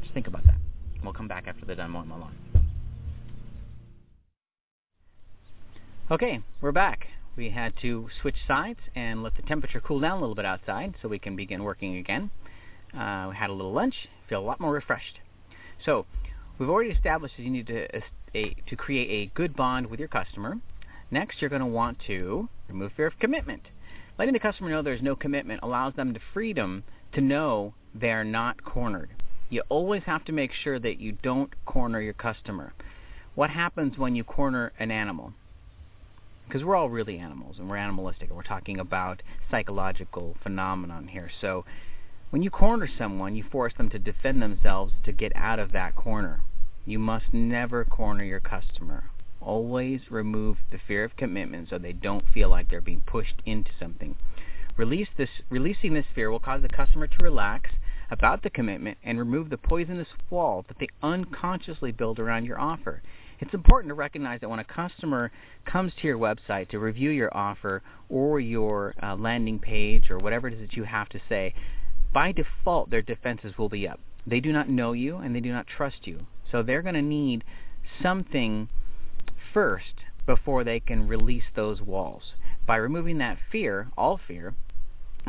A: Just think about that. We'll come back after they're done mowing my lawn. Okay, we're back. We had to switch sides and let the temperature cool down a little bit outside so we can begin working again. We had a little lunch, feel a lot more refreshed. So we've already established that you need to create a good bond with your customer. Next, you're going to want to remove fear of commitment. Letting the customer know there's no commitment allows them the freedom to know they're not cornered. You always have to make sure that you don't corner your customer. What happens when you corner an animal? Because we're all really animals, and we're animalistic, and we're talking about psychological phenomenon here. So when you corner someone, you force them to defend themselves to get out of that corner. You must never corner your customer. Always remove the fear of commitment so they don't feel like they're being pushed into something. Releasing this fear will cause the customer to relax about the commitment and remove the poisonous wall that they unconsciously build around your offer. It's important to recognize that when a customer comes to your website to review your offer or your landing page or whatever it is that you have to say, by default their defenses will be up. They do not know you and they do not trust you. So they're going to need something first before they can release those walls. By removing that fear, all fear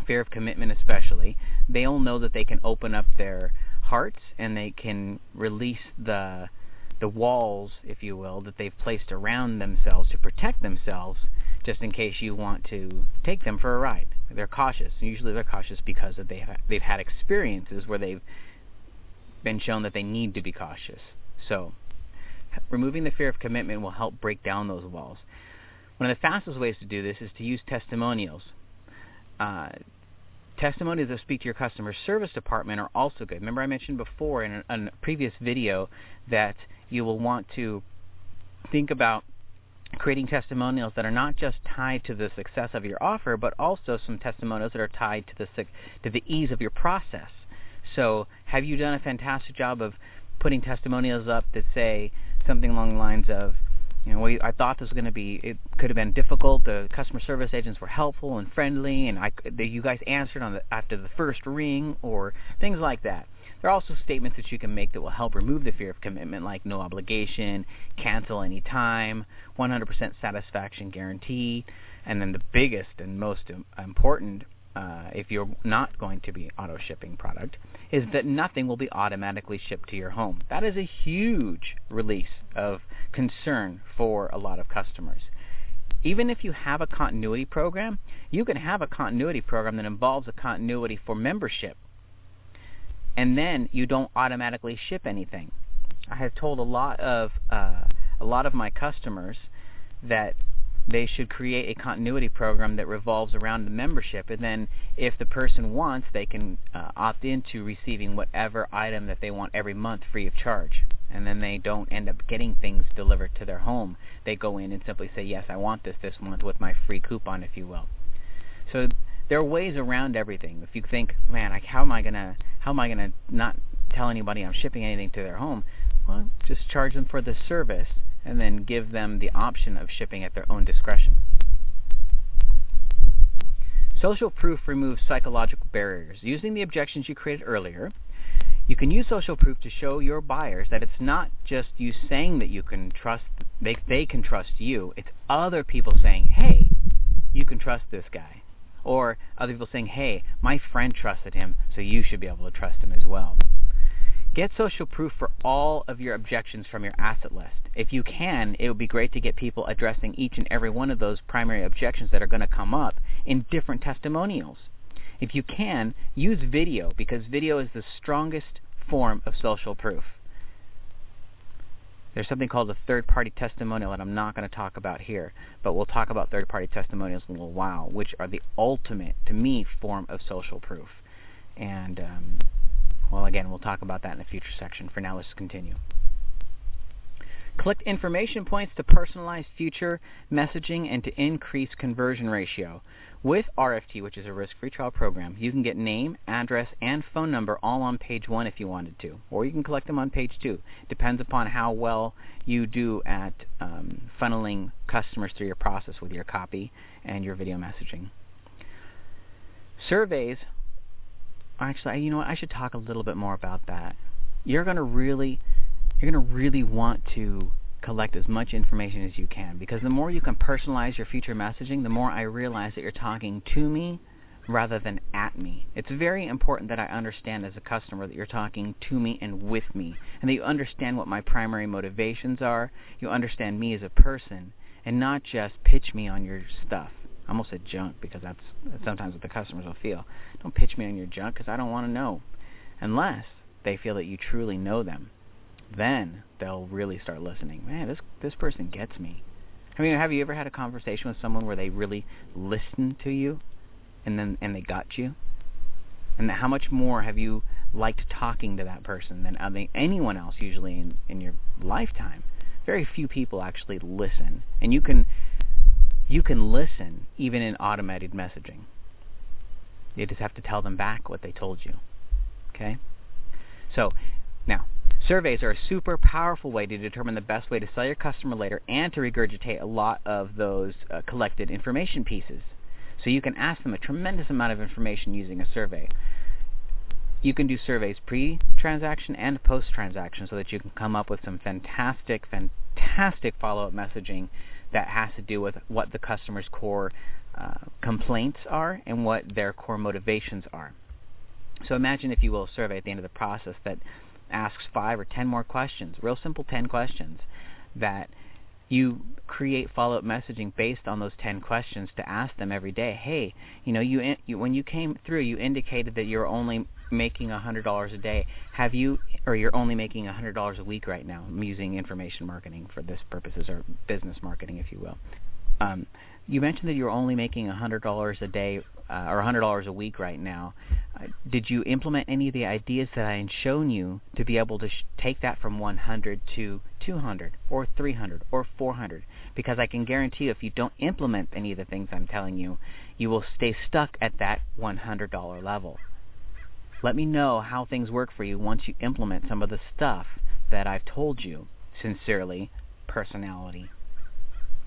A: of commitment especially, they'll know that they can open up their hearts and they can release the walls, if you will, that they've placed around themselves to protect themselves just in case you want to take them for a ride. They're cautious. Usually they're cautious because they've had experiences where they've been shown that they need to be cautious. So removing the fear of commitment will help break down those walls. One of the fastest ways to do this is to use testimonials. Testimonials that speak to your customer service department are also good. Remember I mentioned before in a previous video that you will want to think about creating testimonials that are not just tied to the success of your offer, but also some testimonials that are tied to the ease of your process. So have you done a fantastic job of putting testimonials up that say something along the lines of, I thought this was going to be, it could have been difficult. The customer service agents were helpful and friendly, and you guys answered after the first ring, or things like that. There are also statements that you can make that will help remove the fear of commitment, like no obligation, cancel any time, 100% satisfaction guarantee, and then the biggest and most important if you're not going to be auto shipping product, is that nothing will be automatically shipped to your home. That is a huge release of concern for a lot of customers. Even if you have a continuity program, you can have a continuity program that involves a continuity for membership, and then you don't automatically ship anything. I have told a lot of my customers that they should create a continuity program that revolves around the membership, and then if the person wants, they can opt into receiving whatever item that they want every month free of charge, and then they don't end up getting things delivered to their home. They go in and simply say, yes, I want this month with my free coupon, if you will. So there are ways around everything. If you think, man, how am I gonna not tell anybody I'm shipping anything to their home? Well, just charge them for the service and then give them the option of shipping at their own discretion. Social proof removes psychological barriers. Using the objections you created earlier, you can use social proof to show your buyers that it's not just you saying that you can trust, they can trust you. It's other people saying, hey, you can trust this guy. Or other people saying, hey, my friend trusted him, so you should be able to trust him as well. Get social proof for all of your objections from your asset list. If you can, it would be great to get people addressing each and every one of those primary objections that are going to come up in different testimonials. If you can, use video, because video is the strongest form of social proof. There's something called a third-party testimonial that I'm not going to talk about here, but we'll talk about third-party testimonials in a little while, which are the ultimate, to me, form of social proof. And, well, again, we'll talk about that in a future section. For now, let's continue. Collect information points to personalize future messaging and to increase conversion ratio. With RFT, which is a risk-free trial program, you can get name, address, and phone number all on page 1 if you wanted to, or you can collect them on page 2. Depends upon how well you do at funneling customers through your process with your copy and your video messaging. Surveys. Actually, you know what? I should talk a little bit more about that. You're going to really want to collect as much information as you can, because the more you can personalize your future messaging, the more I realize that you're talking to me rather than at me. It's very important that I understand as a customer that you're talking to me and with me, and that you understand what my primary motivations are. You understand me as a person, and not just pitch me on your stuff. I almost said junk, because that's sometimes what the customers will feel. Don't pitch me on your junk, because I don't want to know, unless they feel that you truly know them. Then they'll really start listening. Man, this person gets me. I mean, have you ever had a conversation with someone where they really listened to you, and they got you? And how much more have you liked talking to that person than anyone else usually in your lifetime? Very few people actually listen, and you can listen even in automated messaging. You just have to tell them back what they told you. Okay? So, now, surveys are a super powerful way to determine the best way to sell your customer later and to regurgitate a lot of those collected information pieces. So you can ask them a tremendous amount of information using a survey. You can do surveys pre-transaction and post-transaction so that you can come up with some fantastic follow-up messaging that has to do with what the customer's core complaints are and what their core motivations are. So imagine, if you will, a survey at the end of the process that asks 5 or 10 more questions, real simple 10 questions, that you create follow-up messaging based on those 10 questions to ask them every day. Hey, you know, when you came through, you indicated that you're only making $100 a day. Or you're only making $100 a week right now. I'm using information marketing for this purposes, or business marketing, if you will. You mentioned that you're only making $100 a day or $100 a week right now. Did you implement any of the ideas that I had shown you to be able to take that from 100 to 200 or 300 or 400? Because I can guarantee you, if you don't implement any of the things I'm telling you, you will stay stuck at that $100 level. Let me know how things work for you once you implement some of the stuff that I've told you. Sincerely, Personality.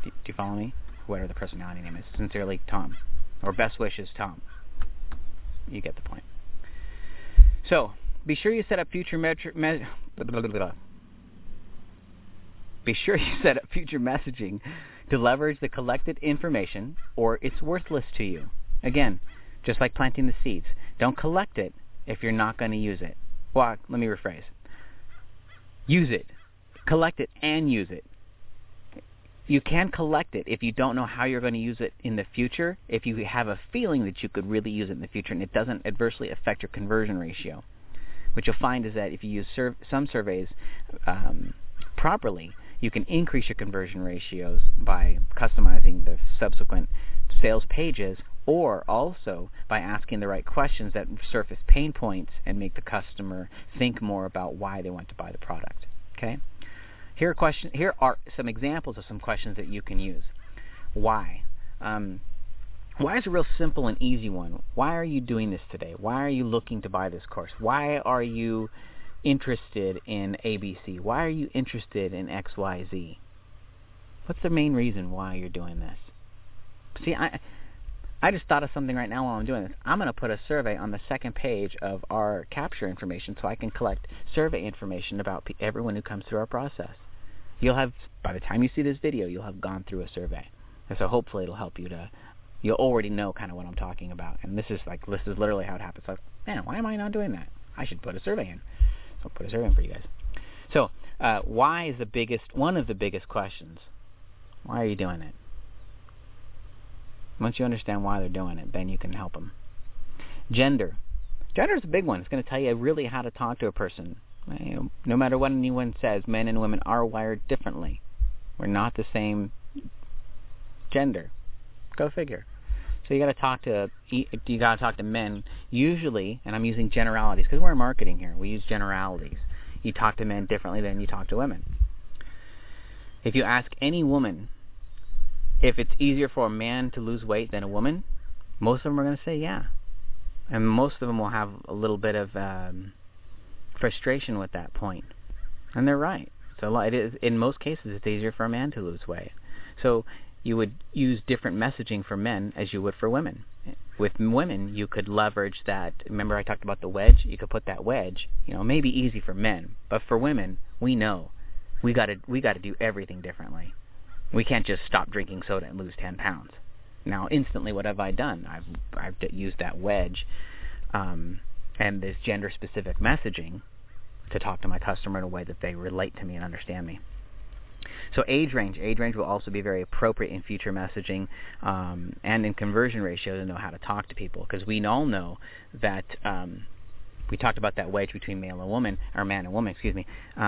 A: Do you follow me? Whatever the personality name is. Sincerely, Tom. Or Best Wishes, Tom. You get the point. So, be sure you set up future messaging to leverage the collected information, or it's worthless to you. Again, Just like planting the seeds. Don't collect it if you're not going to use it. Well, let me rephrase. Use it. Collect it and use it. You can collect it if you don't know how you're going to use it in the future, if you have a feeling that you could really use it in the future and it doesn't adversely affect your conversion ratio. What you'll find is that if you use some surveys properly, you can increase your conversion ratios by customizing the subsequent sales pages, or also by asking the right questions that surface pain points and make the customer think more about why they want to buy the product. Okay? Here are some examples of some questions that you can use. Why? Why is a real simple and easy one. Why are you doing this today? Why are you looking to buy this course? Why are you interested in ABC? Why are you interested in XYZ? What's the main reason why you're doing this? See, I just thought of something right now while I'm doing this. I'm going to put a survey on the second page of our capture information so I can collect survey information about everyone who comes through our process. You'll have, by the time you see this video, you'll have gone through a survey. And so hopefully it'll help you to, you'll already know kind of what I'm talking about. And this is literally how it happens. Like, man, why am I not doing that? I should put a survey in. So I'll put a survey in for you guys. So why is one of the biggest questions. Why are you doing it? Once you understand why they're doing it, then you can help them. Gender. Gender is a big one. It's going to tell you really how to talk to a person. No matter what anyone says, men and women are wired differently. We're not the same gender. Go figure. So you got to talk to men usually, and I'm using generalities because we're in marketing here. We use generalities. You talk to men differently than you talk to women. If you ask any woman if it's easier for a man to lose weight than a woman, most of them are going to say yeah. And most of them will have a little bit of frustration with that point. And they're right. So it is, in most cases, it's easier for a man to lose weight. So you would use different messaging for men as you would for women. With women, you could leverage that. Remember I talked about the wedge? You could put that wedge. Maybe easy for men, but for women, we know we got to do everything differently. We can't just stop drinking soda and lose 10 pounds. Now, instantly, what have I done? I've used that wedge and this gender-specific messaging to talk to my customer in a way that they relate to me and understand me. So age range will also be very appropriate in future messaging and in conversion ratio to know how to talk to people, because we all know that we talked about that wedge between man and woman.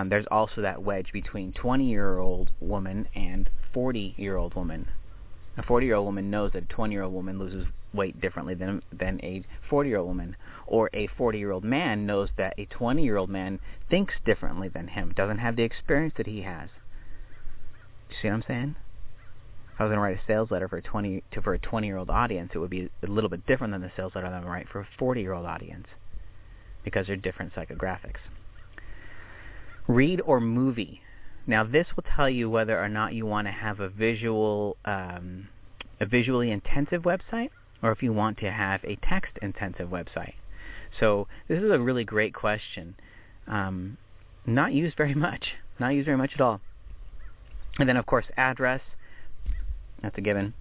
A: There's also that wedge between 20-year-old woman and 40-year-old woman. A 40-year-old woman knows that a 20-year-old woman loses weight differently than a 40-year-old woman. Or a 40-year-old man knows that a 20-year-old man thinks differently than him, doesn't have the experience that he has. You see what I'm saying? If I was going to write a sales letter for a 20-year-old audience, it would be a little bit different than the sales letter that I'm going to write for a 40-year-old audience, because they're different psychographics. Read or movie. Now, this will tell you whether or not you want to have a visually intensive website, or if you want to have a text-intensive website. So this is a really great question. Not used very much. Not used very much at all. And then, of course, address. That's a given.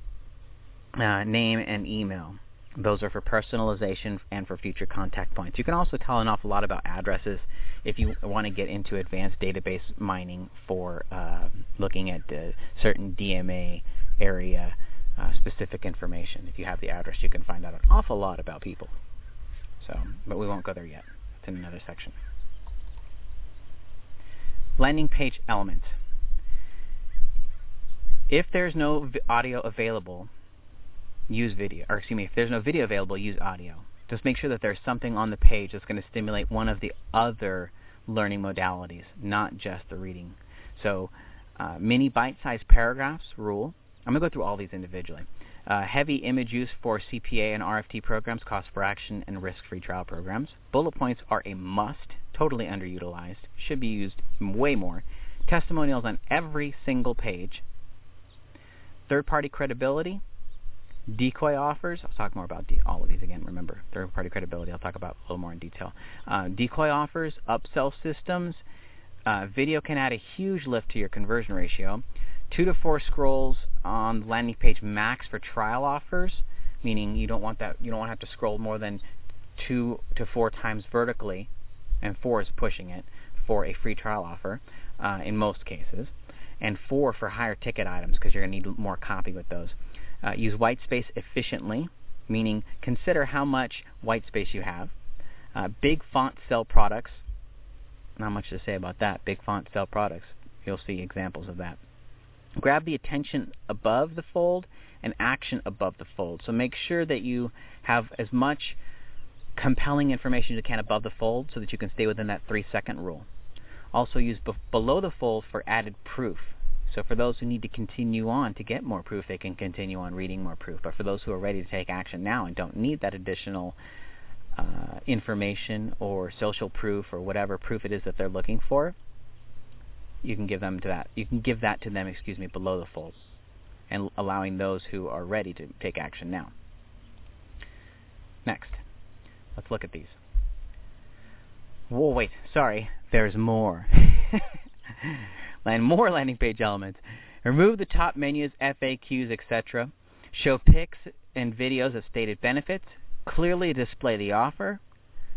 A: Name and email. Those are for personalization and for future contact points. You can also tell an awful lot about addresses if you want to get into advanced database mining for looking at certain DMA area specific information. If you have the address, you can find out an awful lot about people. But we won't go there yet. It's in another section. Landing page elements. If there's no audio available, use video. Or excuse me, if there's no video available, use audio. Just make sure that there's something on the page that's going to stimulate one of the other learning modalities, not just the reading. So mini bite-sized paragraphs rule. I'm going to go through all these individually. Heavy image use for CPA and RFT programs, cost per action, and risk-free trial programs. Bullet points are a must, totally underutilized, should be used way more. Testimonials on every single page. Third-party credibility. Decoy offers. I'll talk more about all of these again. Remember, third-party credibility I'll talk about a little more in detail. Decoy offers, upsell systems. Video can add a huge lift to your conversion ratio. 2 to 4 scrolls on the landing page max for trial offers. meaning you don't want to have to scroll more than 2 to 4 times vertically, and 4 is pushing it for a free trial offer in most cases, and 4 for higher ticket items because you're going to need more copy with those. Use white space efficiently, meaning consider how much white space you have. Big font cell products, not much to say about that. Big font cell products, you'll see examples of that. Grab the attention above the fold and action above the fold. So make sure that you have as much compelling information as you can above the fold so that you can stay within that 3-second rule. Also use below the fold for added proof. So for those who need to continue on to get more proof, they can continue on reading more proof. But for those who are ready to take action now and don't need that additional information or social proof or whatever proof it is that they're looking for, you can give them to that. You can give that to them, below the fold, and allowing those who are ready to take action now. Next, let's look at these. Whoa, wait, sorry, there's more. More landing page elements. Remove the top menus, FAQs, etc. Show pics and videos of stated benefits. Clearly display the offer.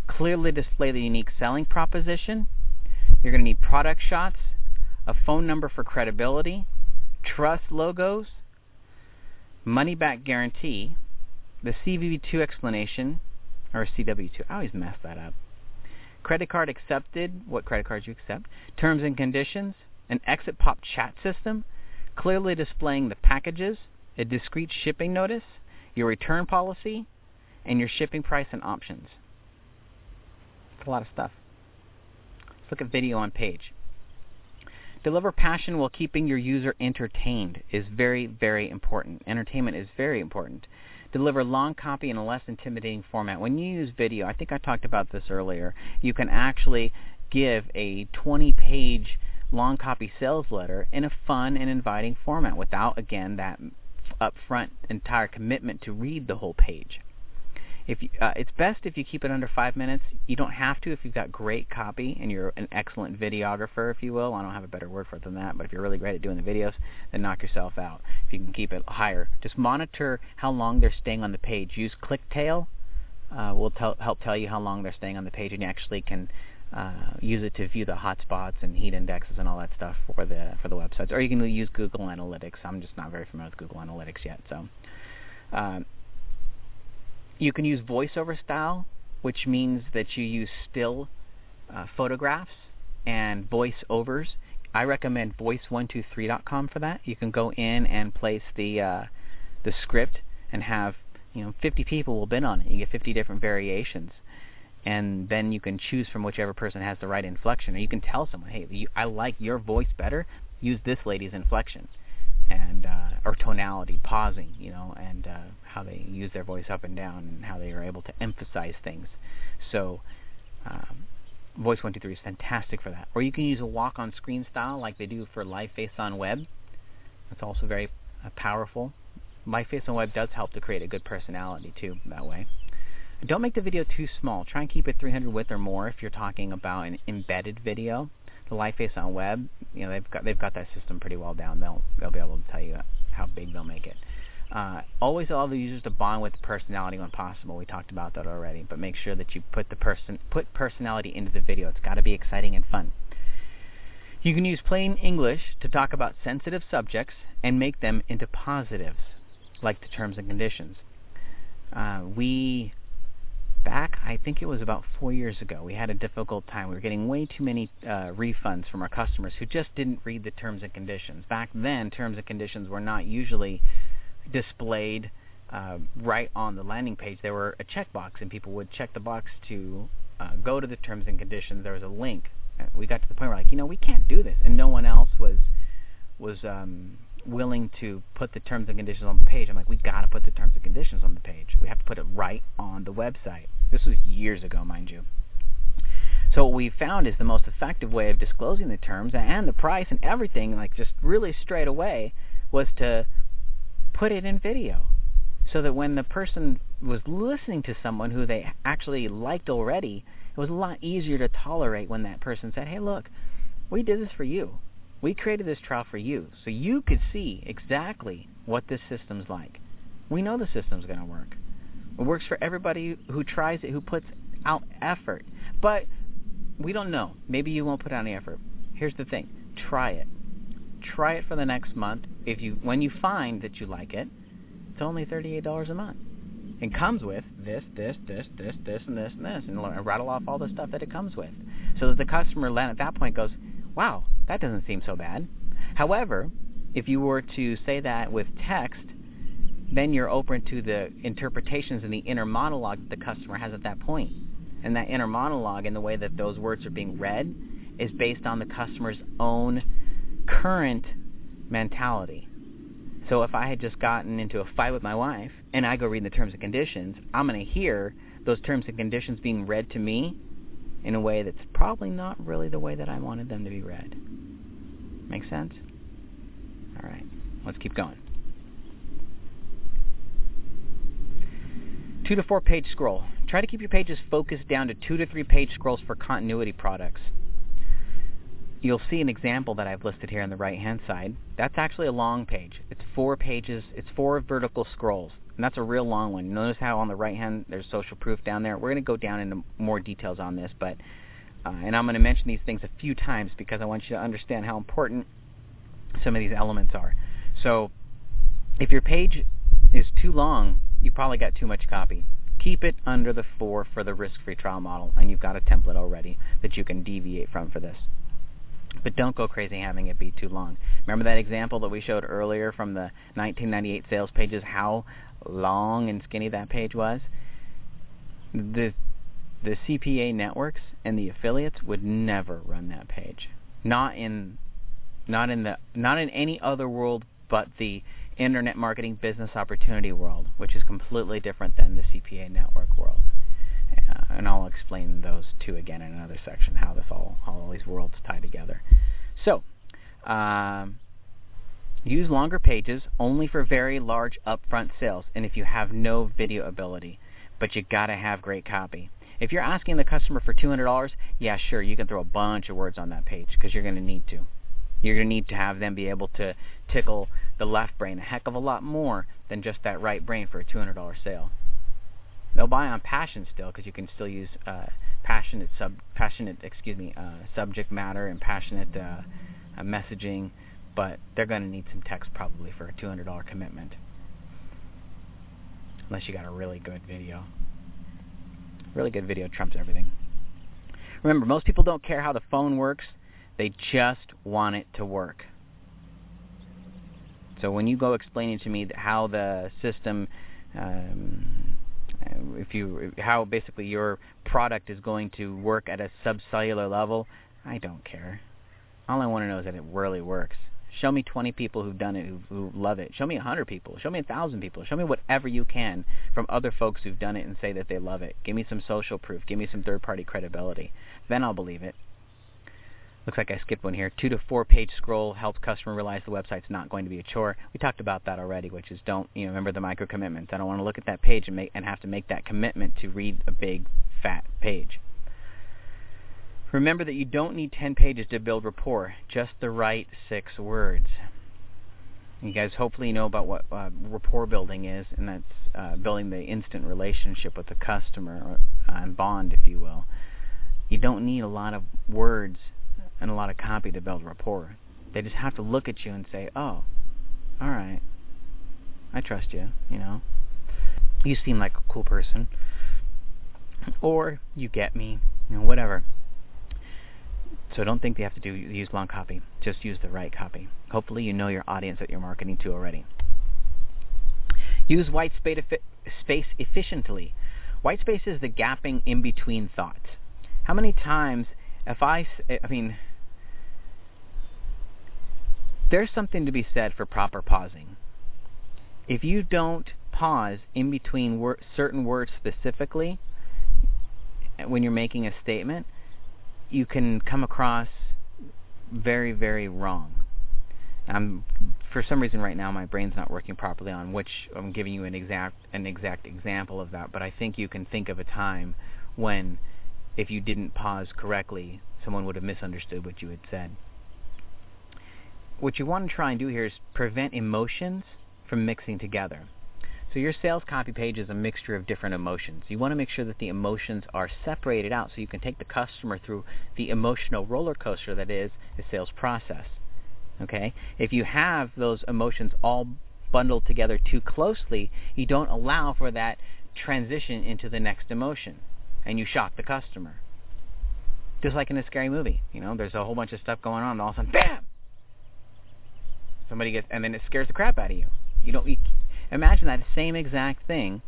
A: Clearly display the unique selling proposition. You're going to need product shots, a phone number for credibility, trust logos, money back guarantee, the CVV2 explanation, or CW2, I always mess that up. Credit card accepted, what credit cards you accept, terms and conditions, an exit pop chat system, clearly displaying the packages, a discrete shipping notice, your return policy, and your shipping price and options. It's a lot of stuff. Let's look at video on page. Deliver passion while keeping your user entertained is very, very important. Entertainment is very important. Deliver long copy in a less intimidating format. When you use video, I think I talked about this earlier, you can actually give a 20-page long copy sales letter in a fun and inviting format without, again, that upfront entire commitment to read the whole page. It's best if you keep it under 5 minutes. You don't have to if you've got great copy and you're an excellent videographer, if you will. I don't have a better word for it than that, but if you're really great at doing the videos, then knock yourself out. If you can keep it higher, just monitor how long they're staying on the page. Use ClickTail. Will help tell you how long they're staying on the page, and you actually can use it to view the hotspots and heat indexes and all that stuff for the websites. Or you can use Google Analytics. I'm just not very familiar with Google Analytics yet, so. You can use voiceover style, which means that you use still photographs and voiceovers. I recommend voice123.com for that. You can go in and place the script and have 50 people will bid on it. You get 50 different variations, and then you can choose from whichever person has the right inflection. Or you can tell someone, hey, I like your voice better. Use this lady's inflection. And or tonality, pausing, and how they use their voice up and down, and how they are able to emphasize things. So, Voice123 is fantastic for that. Or you can use a walk-on-screen style, like they do for Live Face on Web. That's also very powerful. Live Face on Web does help to create a good personality too that way. Don't make the video too small. Try and keep it 300 width or more if you're talking about an embedded video. The Live Face on Web, they've got that system pretty well down. They'll be able to tell you how big they'll make it. Always allow the users to bond with the personality when possible. We talked about that already, but make sure that you put personality into the video. It's got to be exciting and fun. You can use plain English to talk about sensitive subjects and make them into positives, like the terms and conditions. Back, I think it was about 4 years ago, we had a difficult time. We were getting way too many refunds from our customers who just didn't read the terms and conditions. Back then, terms and conditions were not usually displayed right on the landing page. There were a checkbox, and people would check the box to go to the terms and conditions. There was a link. We got to the point where, we can't do this, and no one else was willing to put the terms and conditions on the page. I'm like, we got to put the terms and conditions on the page. We have to put it right on the website. This was years ago, mind you. So what we found is the most effective way of disclosing the terms and the price and everything, just really straight away, was to put it in video, so that when the person was listening to someone who they actually liked already, it was a lot easier to tolerate when that person said, hey, look, we did this for you. We created this trial for you, so you could see exactly what this system's like. We know the system's going to work. It works for everybody who tries it, who puts out effort. But we don't know. Maybe you won't put out any effort. Here's the thing. Try it. Try it for the next month. When you find that you like it, it's only $38 a month. It comes with this, and this, and rattle off all the stuff that it comes with. So that the customer at that point goes, wow, that doesn't seem so bad. However, if you were to say that with text, then you're open to the interpretations and the inner monologue that the customer has at that point. And that inner monologue and the way that those words are being read is based on the customer's own current mentality. So if I had just gotten into a fight with my wife and I go read the terms and conditions, I'm going to hear those terms and conditions being read to me in a way that's probably not really the way that I wanted them to be read. Make sense? All right, let's keep going. 2 to 4 page scroll. Try to keep your pages focused down to 2 to 3 page scrolls for continuity products. You'll see an example that I've listed here on the right-hand side. That's actually a long page. It's 4 pages. It's 4 vertical scrolls, and that's a real long one. Notice how on the right-hand there's social proof down there. We're going to go down into more details on this, but and I'm going to mention these things a few times because I want you to understand how important some of these elements are. So if your page is too long, you probably got too much copy. Keep it under the 4 for the risk-free trial model, and you've got a template already that you can deviate from for this. But don't go crazy having it be too long. Remember that example that we showed earlier from the 1998 sales pages, how long and skinny that page was? The CPA networks and the affiliates would never run that page. Not in any other world but the internet marketing business opportunity world, which is completely different than the CPA network world. And I'll explain those two again in another section, how all these worlds tie together. So, use longer pages only for very large upfront sales, and if you have no video ability, but you got to have great copy. If you're asking the customer for $200, yeah, sure, you can throw a bunch of words on that page because you're going to need to. You're going to need to have them be able to tickle the left brain a heck of a lot more than just that right brain for a $200 sale. They'll buy on passion still because you can still use passionate subject matter and passionate messaging, but they're going to need some text probably for a $200 commitment, unless you got a really good video. Really good video trumps everything. Remember, most people don't care how the phone works. They just want it to work. So when you go explaining to me how the system, how basically your product is going to work at a subcellular level, I don't care. All I want to know is that it really works. Show me 20 people who've done it, who love it. Show me 100 people. Show me 1,000 people. Show me whatever you can from other folks who've done it and say that they love it. Give me some social proof. Give me some third-party credibility. Then I'll believe it. Looks like I skipped one here. 2 to 4 page scroll helps customer realize the website's not going to be a chore. We talked about that already, which is remember the micro commitments. I don't want to look at that page and have to make that commitment to read a big fat page. Remember that you don't need 10 pages to build rapport, just the right 6 words. You guys hopefully know about what rapport building is, and that's building the instant relationship with the customer, and bond, if you will. You don't need a lot of words and a lot of copy to build rapport. They just have to look at you and say, oh, all right, I trust you, You seem like a cool person. Or you get me, whatever. So don't think they have to use long copy. Just use the right copy. Hopefully you know your audience that you're marketing to already. Use white space efficiently. White space is the gapping in between thoughts. How many times, there's something to be said for proper pausing. If you don't pause in between certain words specifically when you're making a statement, you can come across very, very wrong. For some reason right now my brain's not working properly on which I'm giving you an exact example of that, but I think you can think of a time when if you didn't pause correctly, someone would have misunderstood what you had said. What you want to try and do here is prevent emotions from mixing together. So your sales copy page is a mixture of different emotions. You want to make sure that the emotions are separated out so you can take the customer through the emotional roller coaster that is the sales process. Okay? If you have those emotions all bundled together too closely, you don't allow for that transition into the next emotion, and you shock the customer. Just like in a scary movie, there's a whole bunch of stuff going on, and all of a sudden, bam! Somebody gets, and then it scares the crap out of you. You imagine that same exact thing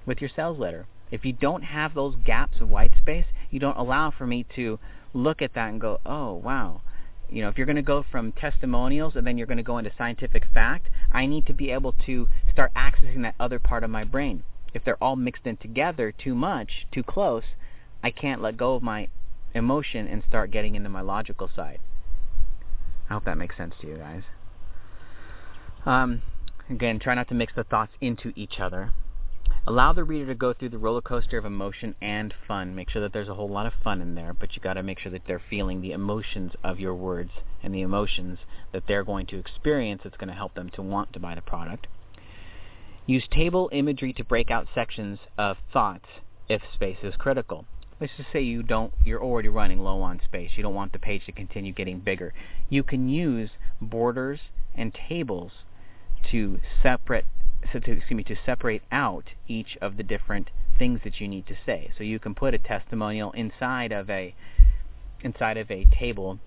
A: with your sales letter. If you don't have those gaps of white space, you don't allow for me to look at that and go, oh, wow. If you're going to go from testimonials and then you're going to go into scientific fact, I need to be able to start accessing that other part of my brain. If they're all mixed in together too much, too close, I can't let go of my emotion and start getting into my logical side. I hope that makes sense to you guys. Again, try not to mix the thoughts into each other. Allow the reader to go through the roller coaster of emotion and fun. Make sure that there's a whole lot of fun in there, but you got to make sure that they're feeling the emotions of your words and the emotions that they're going to experience that's going to help them to want to buy the product. Use table imagery to break out sections of thoughts if space is critical. Let's just say you're already running low on space. You don't want the page to continue getting bigger. You can use borders and tables to separate out each of the different things that you need to say. So you can put a testimonial inside of a table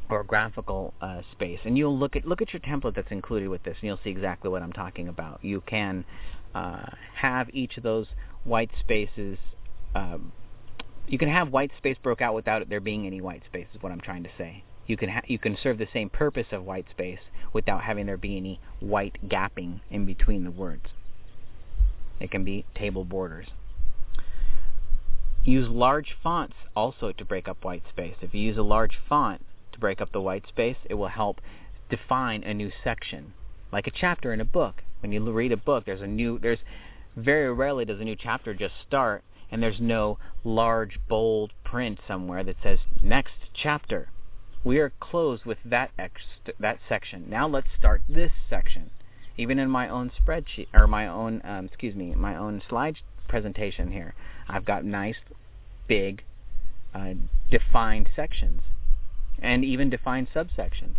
A: or graphical space, and you'll look at your template that's included with this, and you'll see exactly what I'm talking about. You can have each of those white spaces. You can have white space broke out without there being any white space, is what I'm trying to say. You can serve the same purpose of white space without having there be any white gapping in between the words. It can be table borders. Use large fonts also to break up white space. If you use a large font to break up the white space, it will help define a new section. Like a chapter in a book. When you read a book, there's very rarely does a new chapter just start and there's no large bold print somewhere that says next chapter. We are closed with that section. Now let's start this section. Even in my own spreadsheet or my own slide presentation here, I've got nice, big, defined sections, and even defined subsections.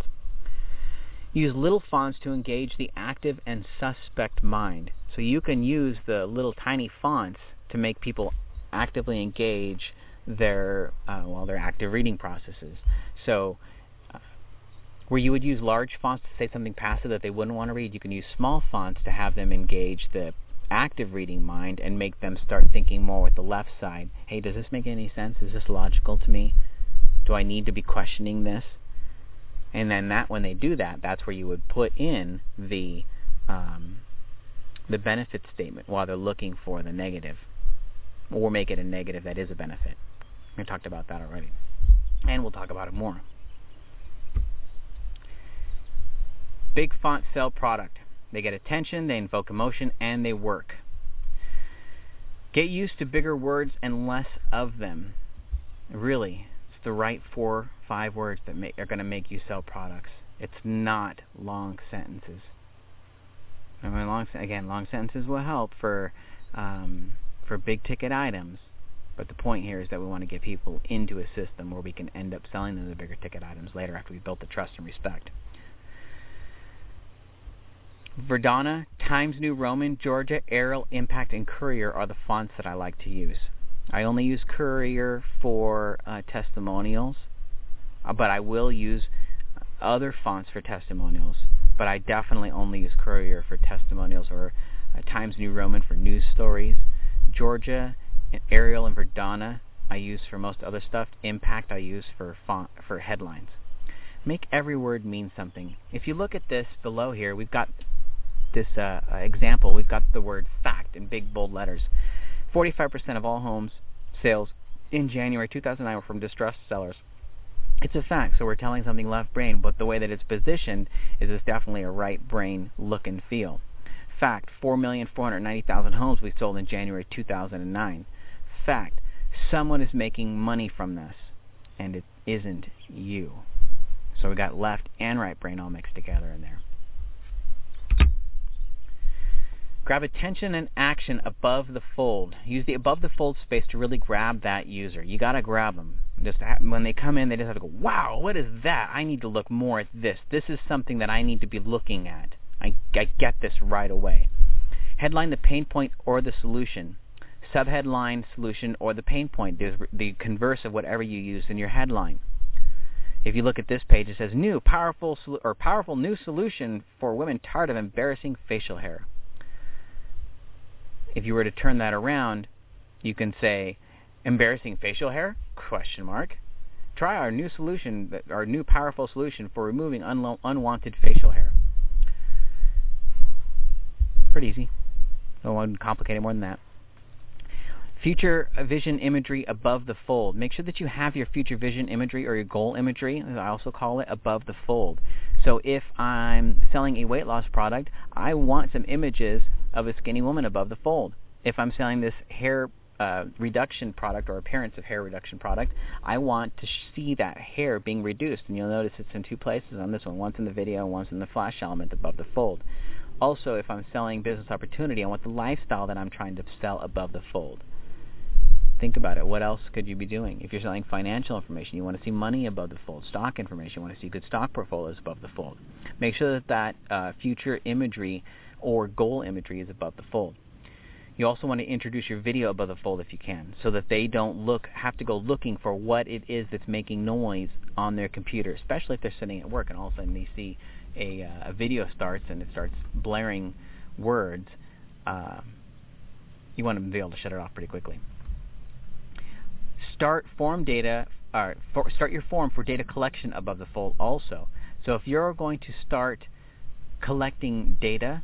A: Use little fonts to engage the active and suspect mind. So you can use the little tiny fonts to make people actively engage their active reading processes. So where you would use large fonts to say something passive that they wouldn't want to read, you can use small fonts to have them engage the active reading mind and make them start thinking more with the left side. Hey, does this make any sense? Is this logical to me? Do I need to be questioning this? And then when they do that, that's where you would put in the benefit statement while they're looking for the negative, or make it a negative that is a benefit. We talked about that already, and we'll talk about it more. Big fonts sell product. They get attention, they invoke emotion, and they work. Get used to bigger words and less of them. Really, it's the right 4 or 5 words that are going to make you sell products. It's not long sentences. I mean, long sentences will help for big ticket items, but the point here is that we want to get people into a system where we can end up selling them the bigger ticket items later after we've built the trust and respect. Verdana, Times New Roman, Georgia, Arial, Impact, and Courier are the fonts that I like to use. I only use Courier for testimonials, but I will use other fonts for testimonials, but I definitely only use Courier for testimonials, or Times New Roman for news stories. Georgia, Arial, and Verdana I use for most other stuff. Impact I use for headlines. Make every word mean something. If you look at this below here, we've got this example. We've got the word fact in big bold letters. 45% of all homes sales in January 2009 were from distressed sellers. It's a fact, so we're telling something left brain, but the way that it's positioned is it's definitely a right brain look and feel. Fact, 4,490,000 homes we sold in January 2009. Fact, someone is making money from this, and it isn't you. So we got left and right brain all mixed together in there. Grab attention and action above the fold. Use the above the fold space to really grab that user. You got to grab them. When they come in, they just have to go, wow, what is that? I need to look more at this. This is something that I need to be looking at. I get this right away. Headline the pain point or the solution. Subheadline solution or the pain point. There's the converse of whatever you use in your headline. If you look at this page, it says powerful new solution for women tired of embarrassing facial hair. If you were to turn that around, you can say, embarrassing facial hair? ? Try our new solution, our new powerful solution for removing unwanted facial hair. Pretty easy. Don't want to complicate it more than that. Future vision imagery above the fold. Make sure that you have your future vision imagery or your goal imagery, as I also call it, above the fold. So if I'm selling a weight loss product, I want some images of a skinny woman above the fold. If I'm selling this hair reduction product or appearance of hair reduction product, I want to see that hair being reduced. And you'll notice it's in two places on this one. Once in the video and once in the flash element above the fold. Also, if I'm selling business opportunity, I want the lifestyle that I'm trying to sell above the fold. Think about it. What else could you be doing? If you're selling financial information, you want to see money above the fold. Stock information, you want to see good stock portfolios above the fold. Make sure that future imagery or goal imagery is above the fold. You also want to introduce your video above the fold if you can, so that they don't have to go looking for what it is that's making noise on their computer, especially if they're sitting at work and all of a sudden they see a video starts and it starts blaring words. You want to be able to shut it off pretty quickly. Start your form for data collection above the fold also. So if you're going to start collecting data,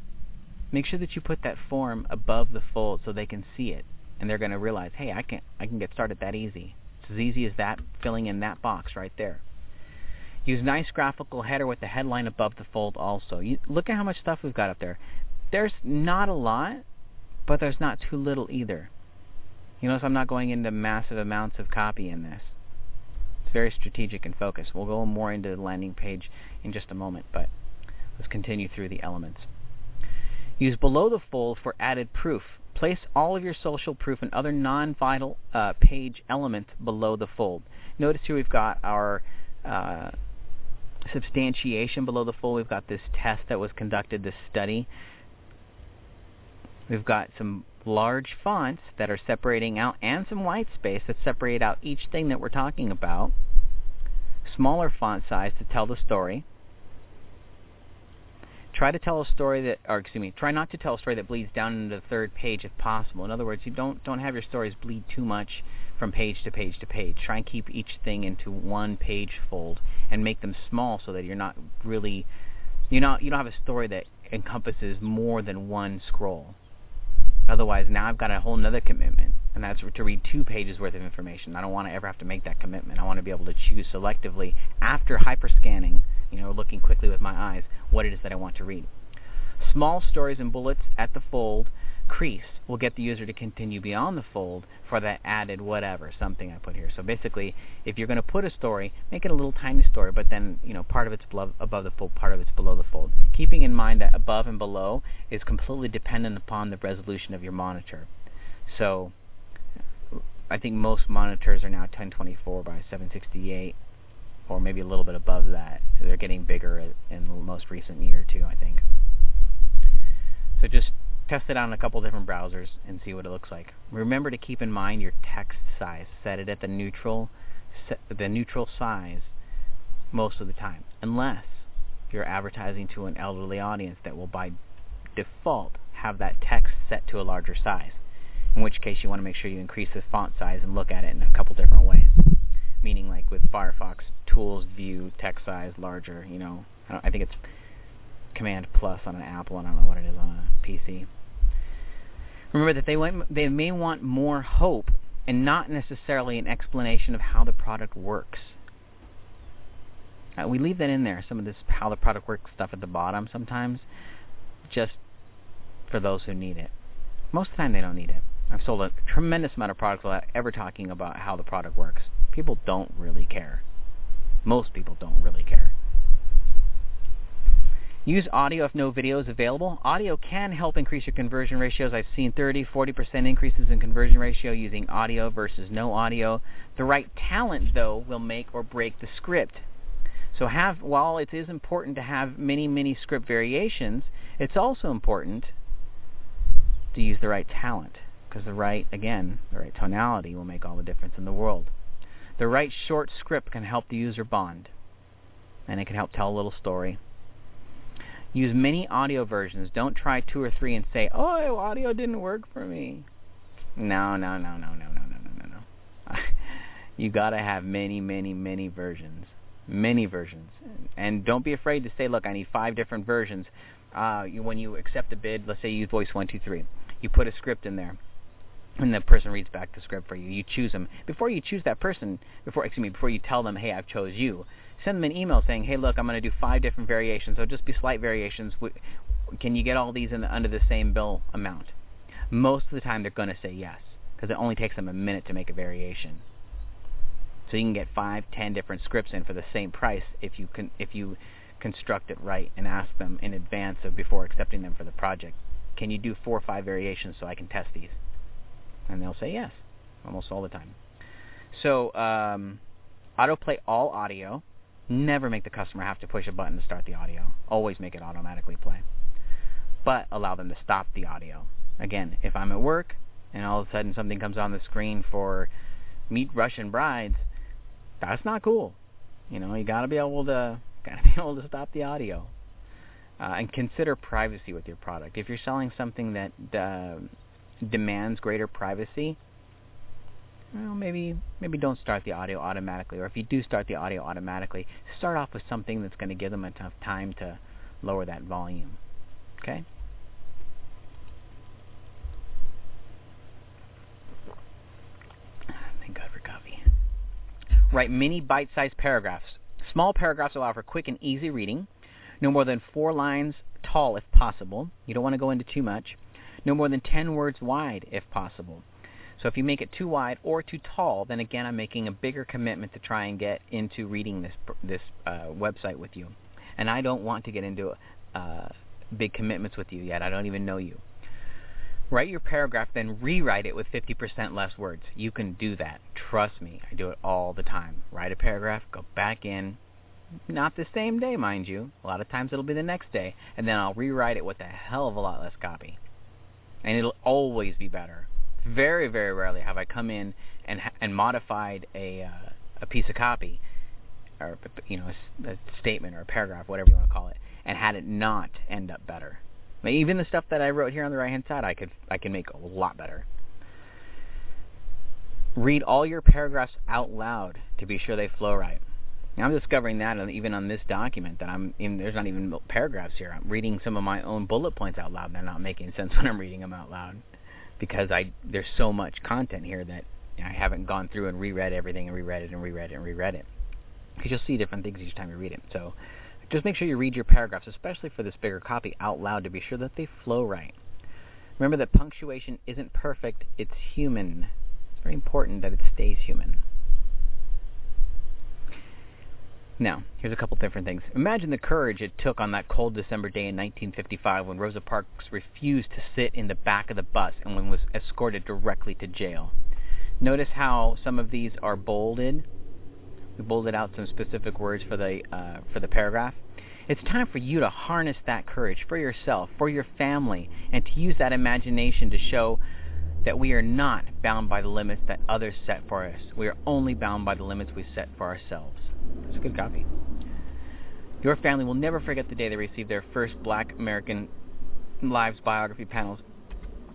A: make sure that you put that form above the fold so they can see it, and they're going to realize, hey, I can get started that easy. It's as easy as that, filling in that box right there. Use nice graphical header with the headline above the fold also. Look at how much stuff we've got up there. There's not a lot, but there's not too little either. You notice I'm not going into massive amounts of copy in this. It's very strategic and focused. We'll go more into the landing page in just a moment, but let's continue through the elements. Use below the fold for added proof. Place all of your social proof and other non-vital page elements below the fold. Notice here we've got our substantiation below the fold. We've got this test that was conducted, this study. We've got some large fonts that are separating out and some white space that separate out each thing that we're talking about. Smaller font size to tell the story. Try not to tell a story that bleeds down into the third page if possible. In other words, you don't have your stories bleed too much from page to page to page. Try and keep each thing into one page fold and make them small so that you don't have a story that encompasses more than one scroll. Otherwise, now I've got a whole other commitment, and that's to read 2 pages worth of information. I don't want to ever have to make that commitment. I want to be able to choose selectively after hyperscanning, looking quickly with my eyes, what it is that I want to read. Small stories and bullets at the fold crease will get the user to continue beyond the fold for that added whatever, something I put here. So basically, if you're going to put a story, make it a little tiny story, but then part of it's above the fold, part of it's below the fold. Keeping in mind that above and below is completely dependent upon the resolution of your monitor. So I think most monitors are now 1024 by 768, or maybe a little bit above that. They're getting bigger in the most recent year or two, I think. So just test it out in a couple different browsers and see what it looks like. Remember to keep in mind your text size. Set it at the neutral size most of the time, unless you're advertising to an elderly audience that will by default have that text set to a larger size, in which case you want to make sure you increase the font size and look at it in a couple different ways. Meaning, like with Firefox, Tools, View, text size, larger, I think it's Command Plus on an Apple, and I don't know what it is on a PC. Remember that they may want more hope and not necessarily an explanation of how the product works. We leave that in there, some of this how the product works stuff at the bottom sometimes, just for those who need it. Most of the time they don't need it. I've sold a tremendous amount of products without ever talking about how the product works. People don't really care. Most people don't really care. Use audio if no video is available. Audio can help increase your conversion ratios. I've seen 30-40% increases in conversion ratio using audio versus no audio. The right talent, though, will make or break the script. So while it is important to have many script variations, it's also important to use the right talent, because the right tonality will make all the difference in the world. The right short script can help the user bond, and it can help tell a little story. Use many audio versions. Don't try 2 or 3 and say, "Oh, audio didn't work for me." No. You gotta have many versions. Many versions. And don't be afraid to say, "Look, I need 5 different versions." When you accept a bid, let's say you use voice 1, 2, 3. You put a script in there, and the person reads back the script for you. You choose them. Before you choose that person, before you tell them, "Hey, I've chose you," send them an email saying, "Hey, look, I'm going to do 5 different variations. They'll just be slight variations. Can you get all these under the same bill amount?" Most of the time, they're going to say yes, because it only takes them a minute to make a variation. So you can get 5-10 different scripts in for the same price if you construct it right and ask them in advance before accepting them for the project. "Can you do 4 or 5 variations so I can test these?" And they'll say yes, almost all the time. So autoplay all audio. Never make the customer have to push a button to start the audio. Always make it automatically play. But allow them to stop the audio. Again, if I'm at work and all of a sudden something comes on the screen for Meet Russian Brides, that's not cool. You gotta be able to stop the audio. And consider privacy with your product. If you're selling something that demands greater privacy, well, maybe don't start the audio automatically. Or if you do start the audio automatically, start off with something that's going to give them enough time to lower that volume. Okay? Thank God for coffee. Write mini bite-sized paragraphs. Small paragraphs allow for quick and easy reading. No more than 4 lines tall if possible. You don't want to go into too much. No more than 10 words wide if possible. So if you make it too wide or too tall, then again I'm making a bigger commitment to try and get into reading this website with you. And I don't want to get into big commitments with you yet. I don't even know you. Write your paragraph, then rewrite it with 50% less words. You can do that. Trust me. I do it all the time. Write a paragraph, go back in. Not the same day, mind you. A lot of times it'll be the next day. And then I'll rewrite it with a hell of a lot less copy. And it'll always be better. Very, very rarely have I come in and modified a piece of copy, or a statement or a paragraph, whatever you want to call it, and had it not end up better. Even the stuff that I wrote here on the right hand side, I can make a lot better. Read all your paragraphs out loud to be sure they flow right. Now, I'm discovering that even on this document that there's not even paragraphs here. I'm reading some of my own bullet points out loud, and they're not making sense when I'm reading them out loud, because there's so much content here that I haven't gone through and reread everything and reread it. Because you'll see different things each time you read it. So just make sure you read your paragraphs, especially for this bigger copy, out loud to be sure that they flow right. Remember that punctuation isn't perfect, it's human. It's very important that it stays human. Now, here's a couple different things. Imagine the courage it took on that cold December day in 1955 when Rosa Parks refused to sit in the back of the bus and was escorted directly to jail. Notice how some of these are bolded. We bolded out some specific words for the paragraph. It's time for you to harness that courage for yourself, for your family, and to use that imagination to show that we are not bound by the limits that others set for us. We are only bound by the limits we set for ourselves. It's a good copy. Your family will never forget the day they received their first Black American Lives biography panels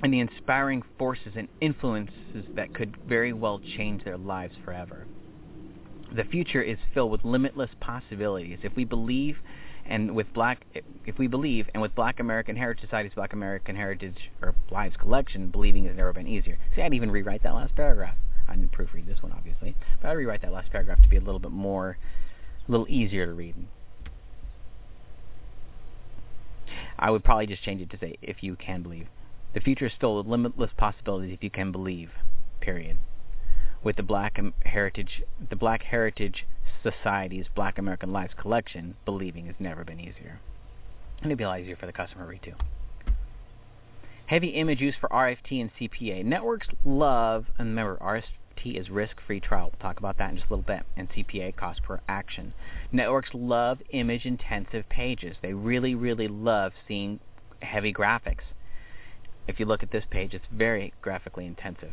A: and the inspiring forces and influences that could very well change their lives forever. The future is filled with limitless possibilities if we believe, and with Black American Heritage Society's Black American Heritage or Lives collection, believing has never been easier. See, I'd even rewrite that last paragraph. I didn't proofread this one, obviously, but I'd rewrite that last paragraph to be a little easier to read. I would probably just change it to say, if you can believe. The future is filled with limitless possibilities if you can believe, period. With the Black Heritage Society's Black American Lives collection, believing has never been easier. and it'll be a lot easier for the customer to read too. Heavy image use for RFT and CPA. Networks love, and remember, RFT is risk-free trial. We'll talk about that in just a little bit. And CPA, cost per action. Networks love image-intensive pages. They really, really love seeing heavy graphics. If you look at this page, it's very graphically intensive.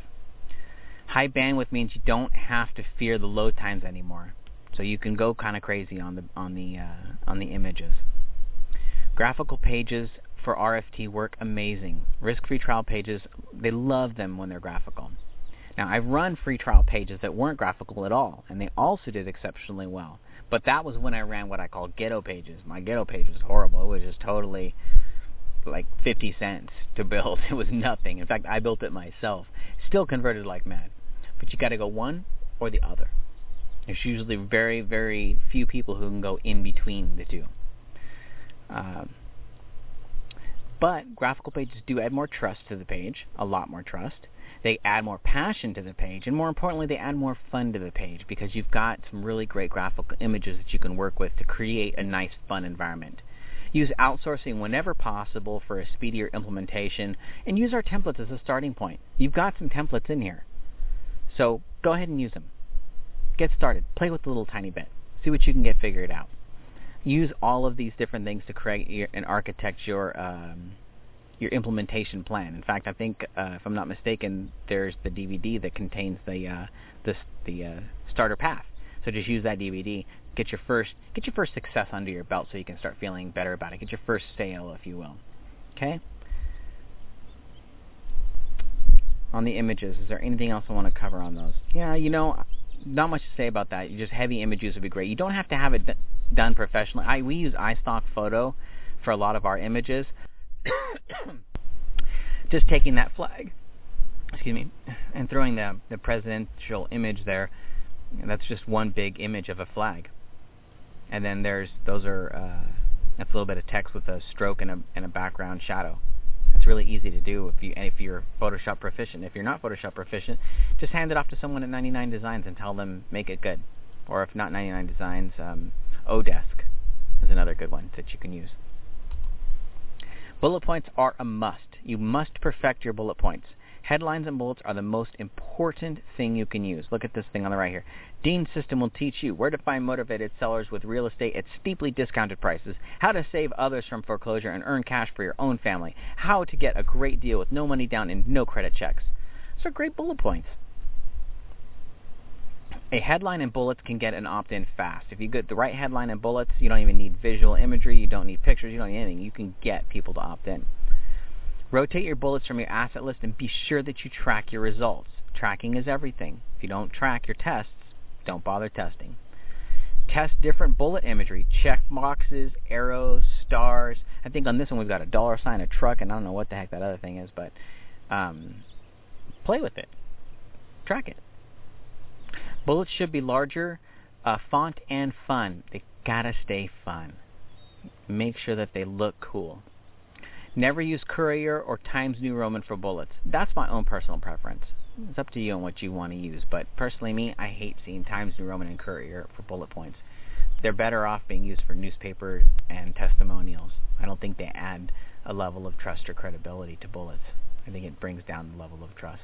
A: High bandwidth means you don't have to fear the load times anymore, so you can go kind of crazy on the images. Graphical pages for RFT work amazing. Risk-free trial pages, they love them when they're graphical. Now, I've run free trial pages that weren't graphical at all, and they also did exceptionally well. But that was when I ran what I call ghetto pages. My ghetto page was horrible. It was just totally like 50 cents to build. It was nothing. In fact, I built it myself. Still converted like mad. But you got to go one or the other. There's usually very, very few people who can go in between the two. But graphical pages do add more trust to the page, a lot more trust. They add more passion to the page, and more importantly, they add more fun to the page because you've got some really great graphical images that you can work with to create a nice, fun environment. Use outsourcing whenever possible for a speedier implementation, and use our templates as a starting point. You've got some templates in here, so go ahead and use them. Get started. Play with a little tiny bit. See what you can get figured out. Use all of these different things to create and architect your implementation plan. In fact, I think, if I'm not mistaken, there's the DVD that contains the starter path. So just use that DVD. Get your first success under your belt, so you can start feeling better about it. Get your first sale, if you will. Okay. On the images, is there anything else I want to cover on those? Yeah, not much to say about that. Just heavy image use would be great. You don't have to have it done professionally. We use iStock Photo for a lot of our images. Just taking that flag, and throwing the presidential image there. That's just one big image of a flag. And then that's a little bit of text with a stroke and a background shadow. That's really easy to do if you're Photoshop proficient. If you're not Photoshop proficient, just hand it off to someone at 99 Designs and tell them make it good. Or if not 99 Designs, Odesk is another good one that you can use. Bullet points are a must. You must perfect your bullet points. Headlines and bullets are the most important thing you can use. Look at this thing on the right here. Dean's system will teach you where to find motivated sellers with real estate at steeply discounted prices, how to save others from foreclosure and earn cash for your own family, how to get a great deal with no money down and no credit checks. Those are great bullet points. A headline and bullets can get an opt-in fast. If you get the right headline and bullets, you don't even need visual imagery, you don't need pictures, you don't need anything. You can get people to opt in. Rotate your bullets from your asset list and be sure that you track your results. Tracking is everything. If you don't track your tests, don't bother testing. Test different bullet imagery. Check boxes, arrows, stars. I think on this one we've got a $sign, a truck, and I don't know what the heck that other thing is, but play with it. Track it. Bullets should be larger, font, and fun. They gotta stay fun. Make sure that they look cool. Never use Courier or Times New Roman for bullets. That's my own personal preference. It's up to you on what you want to use, but personally me, I hate seeing Times New Roman and Courier for bullet points. They're better off being used for newspapers and testimonials. I don't think they add a level of trust or credibility to bullets. I think it brings down the level of trust.